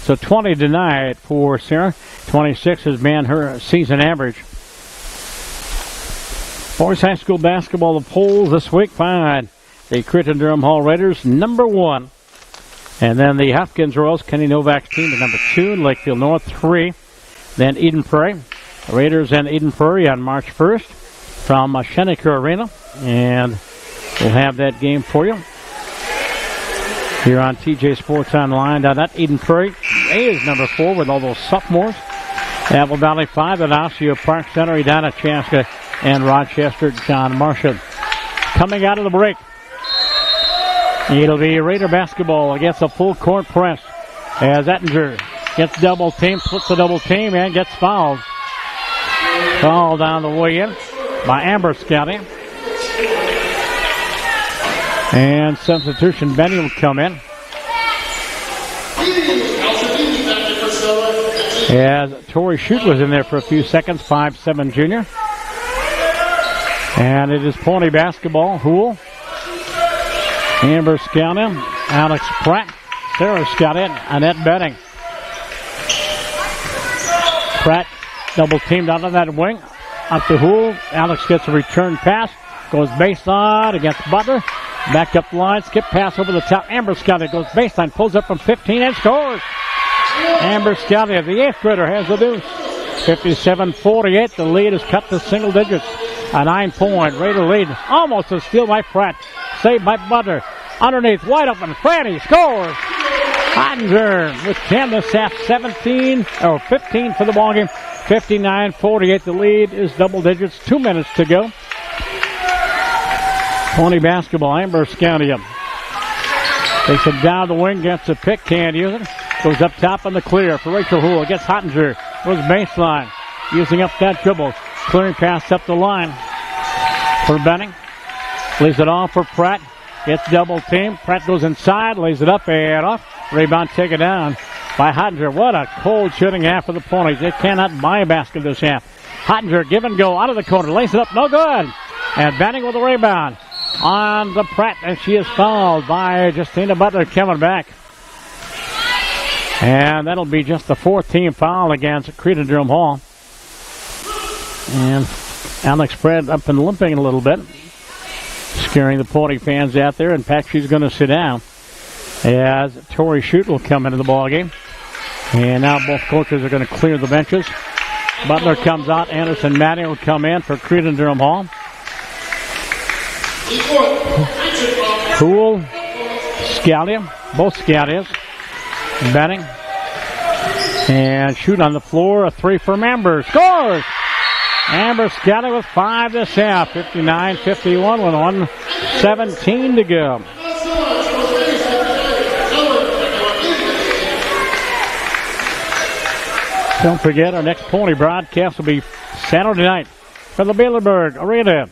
So 20 tonight for Sarah. 26 has been her season average. Boys High School basketball, the polls this week find the Cretin Durham Hall Raiders number 1. And then the Hopkins Royals, Kenny Novak's team, at number 2. Lakefield North, 3. Then Eden Prairie. Raiders and Eden Prairie on March 1st from Shenaker Arena. And we'll have that game for you here on TJSportsOnline.net. Eden Prairie is number 4 with all those sophomores. Apple Valley 5 at Osseo Park Center, Edina Chaska, and Rochester, John Marshall. Coming out of the break, it'll be Raider basketball against a full court press as Ettinger gets double team, splits the double team, and gets fouled. Foul down the way in by Amber Scouting. And substitution, Benny will come in. As Tori Shute was in there for a few seconds, 5'7" junior. And it is Pony basketball. Hool, Amber Scouting, Alex Pratt, Sarah Scouting, Annette Betting. Pratt double teamed out of that wing. Up to Hool. Alex gets a return pass. Goes baseline against Butler. Back up the line. Skip pass over the top. Amber Scouting goes baseline. Pulls up from 15 and scores. Amber Scouting, the 8th grader, has the deuce. 57-48. The lead is cut to single digits. A 9-point Raider lead. Almost a steal by Pratt. Saved by Butler. Underneath, wide open. Franny scores. Ottinger with 10 this half. 15 for the ballgame. 59-48. The lead is double digits. 2 minutes to go. Pony basketball. Amber Scouting takes it down the wing. Gets a pick. Can't use it. Goes up top on the clear for Rachel Hool. Gets Ottinger. Goes baseline. Using up that dribble. Clearing pass up the line for Benning. Lays it off for Pratt. Gets double team. Pratt goes inside. Lays it up and off. Rebound taken down by Ottinger. What a cold shooting half for the Ponies. They cannot buy a basket this half. Ottinger give and go out of the corner. Lays it up. No good. And Benning with the rebound on the Pratt. And she is fouled by Justina Butler coming back. And that'll be just the 4th team foul against Cretin Durham Hall. And Alex Pratt up and limping a little bit, scaring the Pony fans out there. In fact, she's going to sit down as Tori Shute will come into the ballgame. And now both coaches are going to clear the benches. Butler comes out. Anderson Matty will come in for Cretin Durham Hall. Cool. Scouting. Both Scouties. Benning. And Shute on the floor. A 3 from Amber. Scores! Amber Scouting with 5 this half. 59-51 with 1:17 to go. Don't forget, our next Pony broadcast will be Saturday night for the Baylorburg Arena.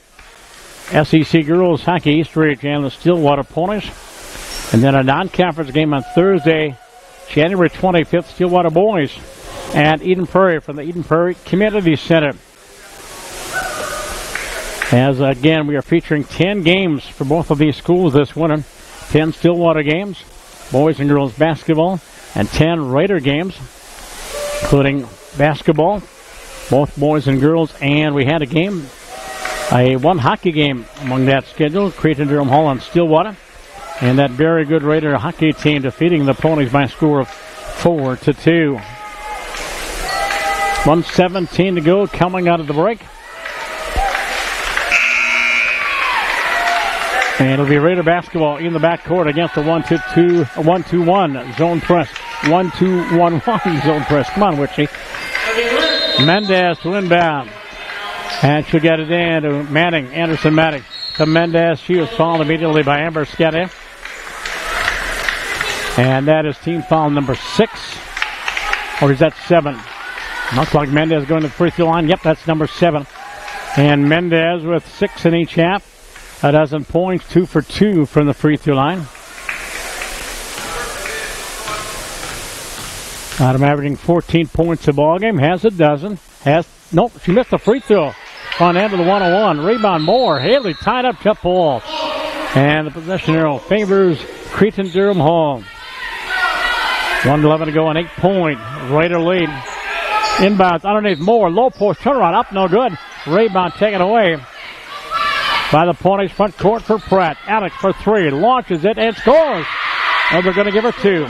SEC Girls Hockey East Ridge and the Stillwater Ponies. And then a non-conference game on Thursday, January 25th, Stillwater Boys at Eden Prairie from the Eden Prairie Community Center. As again, we are featuring 10 games for both of these schools this winter. 10 Stillwater games, boys and girls basketball, and 10 Raider games, including basketball, both boys and girls. And we had one hockey game among that schedule, Cretin Durham Hall and Stillwater. And that very good Raider hockey team defeating the Ponies by a score of 4-2. 1:17 to go coming out of the break. And it'll be Raider basketball in the backcourt against the 1-2-1 zone press. 1-2-1-1 zone press. Come on, Witchy. Mendez to inbound. And she'll get it in to Manning, Anderson Manning. To Mendez. She was fouled immediately by Amber Scouting. And that is team foul number 6. Or is that 7? Looks like Mendez going to the free throw line. Yep, that's number 7. And Mendez with 6 in each half. A dozen points, 2 for 2 from the free throw line. Adam averaging 14 points a ball game. Has a dozen. Nope, she missed the free throw. On end of the 101. Rebound Moore. Haley tied up jump ball. And the possession arrow favors Cretin Durham Hall. 1:11 to go, an 8-point Raider lead. Inbounds underneath Moore. Low post turnaround up, no good. Rebound taken away by the Ponies front court for Pratt. Alex for three, launches it and scores. And they're going to give her two.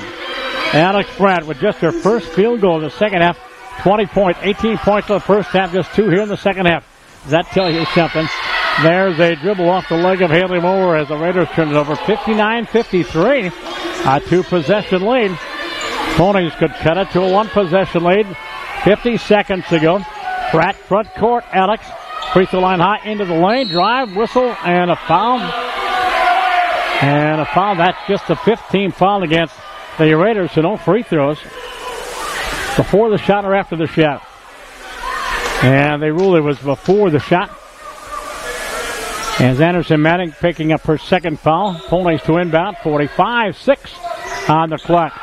Alex Pratt with just her first field goal in the second half. 20 points, 18 points in the first half, just two here in the second half. Does that tell you something? There's a dribble off the leg of Haley Moore as the Raiders turn it over. 59-53, a two-possession lead. Ponies could cut it to a one-possession lead. 50 seconds to go. Pratt front court. Alex free throw line high into the lane. Drive, whistle, and a foul. And a foul. That's just the 15th foul against the Raiders, so no free throws. Before the shot or after the shot? And they ruled it was before the shot. As Anderson Manning picking up her second foul. Ponies to inbound. 45-6 on the clock.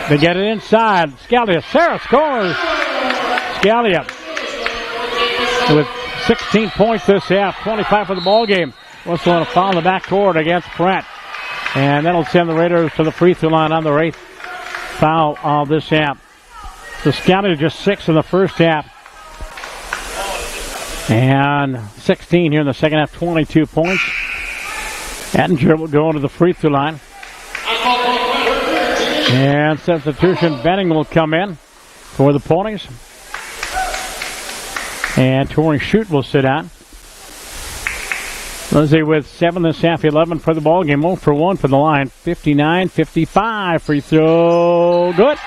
They get it inside. Scalia. Sarah scores. Scalia with 16 points this half. 25 for the ball game. Whistle and a foul in the backcourt against Pratt. And that'll send the Raiders to the free throw line on their 8th foul of this half. So Scalia just 6 in the first half. And 16 here in the second half, 22 points. Ettinger will go into the free throw line. And substitution, Benning will come in for the Ponies. And Tori Shute will sit out. Lindsay with 7 this half, 11 for the ball game. 0 for 1 for the line. 59-55. Free throw. Good.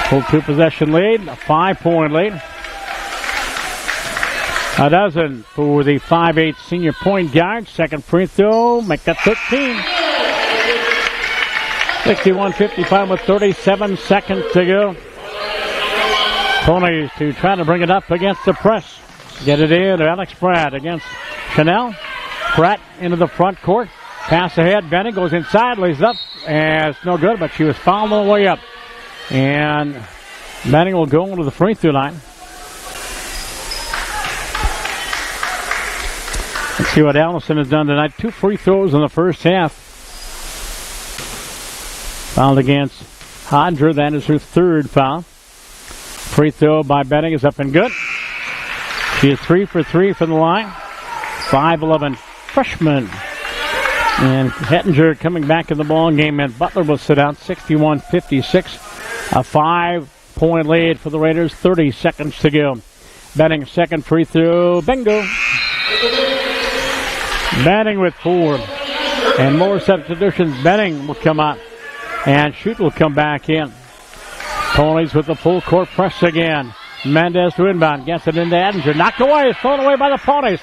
Full two-possession lead. A 5-point lead. A dozen for the 5'8" senior point guard. Second free throw. Make that 13. 61-55 with 37 seconds to go. Ponies to try to bring it up against the press. Get it in to Alex Pratt against Chanel. Pratt into the front court. Pass ahead. Benning goes inside, lays up. And it's no good, but she was fouled on the way up. And Benning will go into the free throw line. Let's see what Allison has done tonight. 2 free throws in the first half. Fouled against Hodger. That is her third foul. Free throw by Benning is up and good. She is 3 for 3 from the line. 5'11" freshman. And Hettinger coming back in the ball game, and Butler will sit out. 61-56. A 5-point lead for the Raiders. 30 seconds to go. Benning second free throw. Bingo. Benning with 4. And more substitutions. Benning will come out. And Shute will come back in. Ponies with the full court press again. Mendez to inbound. Gets it into Ettinger. Knocked away. It's thrown away by the Ponies.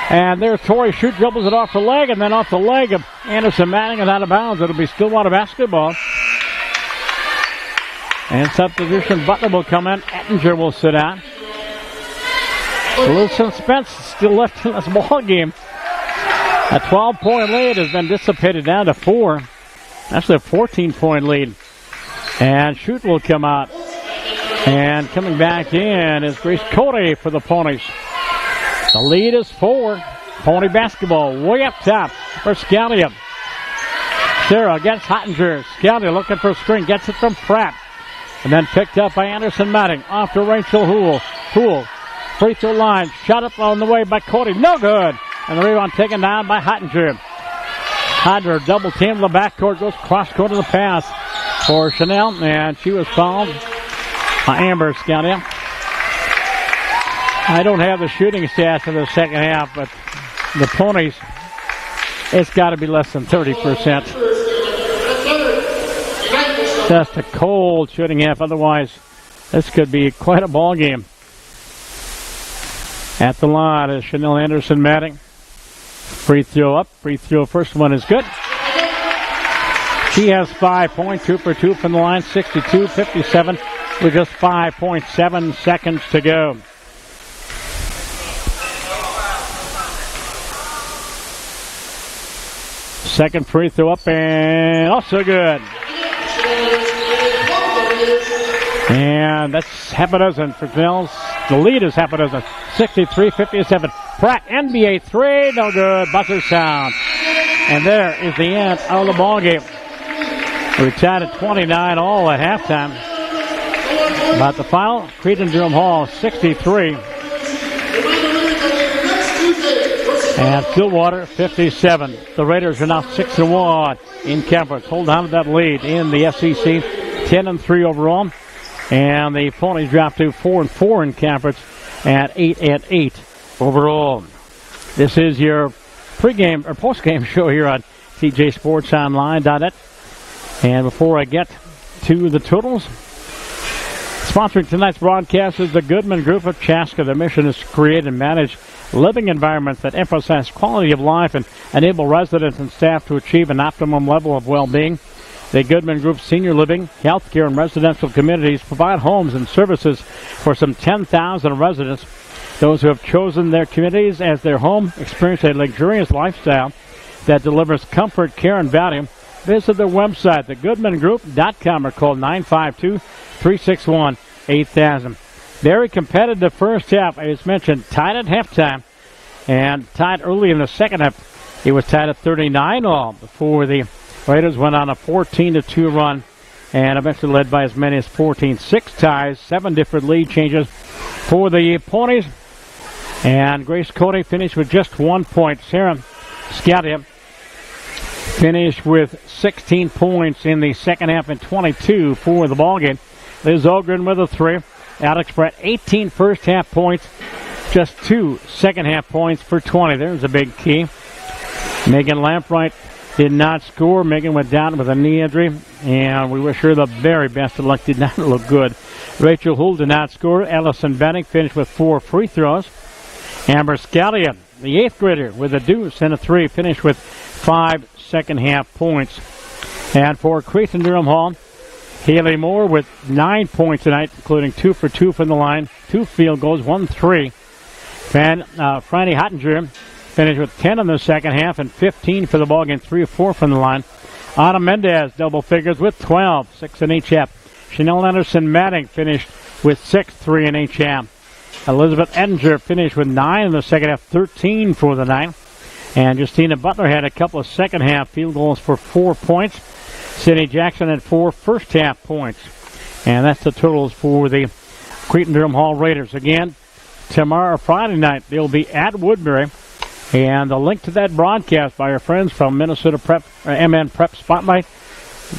And there's Tori Shute, dribbles it off the leg, and then off the leg of Anderson Manning and out of bounds. It'll be Stillwater basketball. And substitution, Butler will come in. Ettinger will sit out. A little suspense still left in this ball game. A 12-point lead has been dissipated down to 4. Actually a 14-point lead. And Shute will come out. And coming back in is Grace Cody for the Ponies. The lead is 4. Pony basketball way up top for Scalia. Sarah against Hottinger. Scalia looking for a screen. Gets it from Pratt. And then picked up by Anderson Manning. Off to Rachel Houle. Houle. Free throw line. Shot up on the way by Cody. No good. And the rebound taken down by Hottinger. Hottinger double team in the backcourt. Goes cross court to the pass for Chanel. And she was fouled by Amber Scalia. I don't have the shooting stats in the second half, but the Ponies, it's got to be less than 30%. Just a cold shooting half. Otherwise, this could be quite a ball game. At the line is Chanel Anderson Manning. Free throw up. Free throw first one is good. She has 5 points, 2 for 2 from the line, 62-57 with just 5.7 seconds to go. Second free throw up and also good. And that's half a dozen for Nels. The lead is half a dozen. 63-57. Pratt, NBA 3, no good. Buzzer sound. And there is the end of the ball game. We're tied at 29 all at halftime. About the final, Cretin Durham Hall 63. And Stillwater 57. The Raiders are now 6-1 in conference. Hold on to that lead in the SEC. 10-3 overall. And the Ponies drop to 4-4 in conference at 8-8 overall. This is your pregame or postgame show here on TJSportsOnline.net. And before I get to the totals, sponsoring tonight's broadcast is the Goodman Group of Chaska. Their mission is to create and manage living environments that emphasize quality of life and enable residents and staff to achieve an optimum level of well-being. The Goodman Group's senior living, healthcare, and residential communities provide homes and services for some 10,000 residents. Those who have chosen their communities as their home experience a luxurious lifestyle that delivers comfort, care, and value. Visit their website, thegoodmangroup.com, or call 952-361-8000. Very competitive first half, as mentioned, tied at halftime and tied early in the second half. It was tied at 39-all before the Raiders went on a 14-2 run and eventually led by as many as 14-6 ties, 7 different lead changes for the Ponies. And Grace Cody finished with just 1 point. Sarah Scadia finished with 16 points in the second half and 22 for the ballgame. Liz Ogren with a 3. Alex Brett, 18 first half points, just 2 second half points for 20. There's a big key. Megan Lampright did not score. Megan went down with a knee injury, and we wish her the very best of luck. Did not look good. Rachel Hull did not score. Allison Benning finished with 4 free throws. Amber Scalia, the 8th grader, with a deuce and a 3, finished with 5 second half points. And for Cretin Durham Hall, Haley Moore with 9 points tonight, including 2 for 2 from the line, 2 field goals, 1 3. Franny Hottinger finished with 10 in the second half and 15 for the ballgame, 3 or 4 from the line. Anna Mendez, double figures with 12, 6 in each half. Chanel Anderson-Manning finished with 6, 3 in each half. Elizabeth Edinger finished with 9 in the second half, 13 for the night. And Justina Butler had a couple of second half field goals for 4 points. Sydney Jackson had 4 first half points. And that's the totals for the Cretin Durham Hall Raiders. Again, tomorrow, Friday night, they'll be at Woodbury. And the link to that broadcast by our friends from Minnesota Prep, MN Prep Spotlight,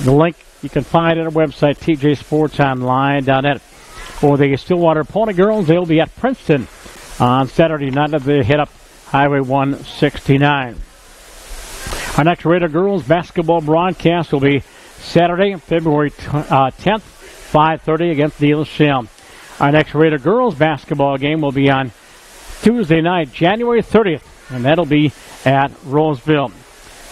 the link you can find at our website, TJSportsOnline.net. For the Stillwater Pony Girls, they'll be at Princeton on Saturday night as they hit up Highway 169. Our next Raider Girls basketball broadcast will be Saturday, February 10th, 5:30 against De La Salle. Our next Raider Girls basketball game will be on Tuesday night, January 30th, and that'll be at Roseville.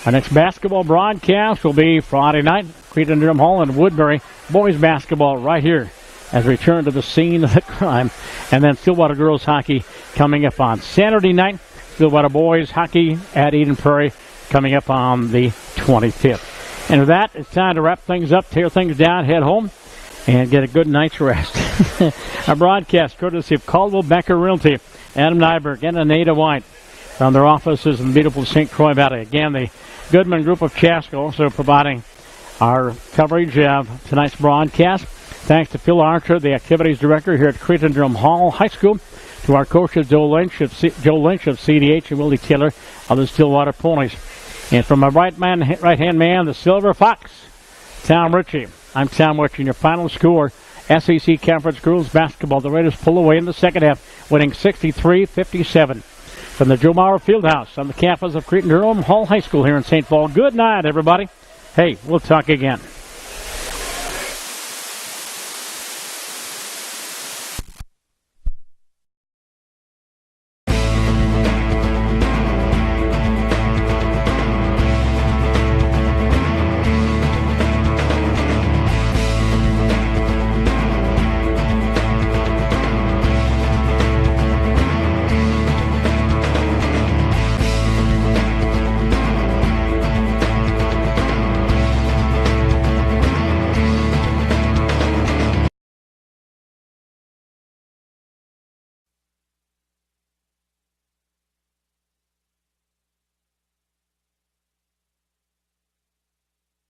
Our next basketball broadcast will be Friday night, Cretin Durham Hall and Woodbury boys basketball right here as we return to the scene of the crime. And then Stillwater Girls hockey coming up on Saturday night. Stillwater boys hockey at Eden Prairie coming up on the 25th. And with that, it's time to wrap things up, tear things down, head home, and get a good night's rest. Our broadcast courtesy of Caldwell Becker Realty, Adam Nyberg, and Anita White from their offices in the beautiful St. Croix Valley. Again, the Goodman Group of Chaska also providing our coverage of tonight's broadcast. Thanks to Phil Archer, the activities director here at Cretin Durham Hall High School, to our coaches Joe Lynch of CDH and Willie Taylor of the Stillwater Ponies. And from my right-hand man, the Silver Fox, Tom Ritchie. I'm Tom Ritchie. Your final score, SEC Conference Girls Basketball. The Raiders pull away in the second half, winning 63-57 from the Joe Mauer Fieldhouse on the campus of Cretin Durham Hall High School here in St. Paul. Good night, everybody. Hey, we'll talk again.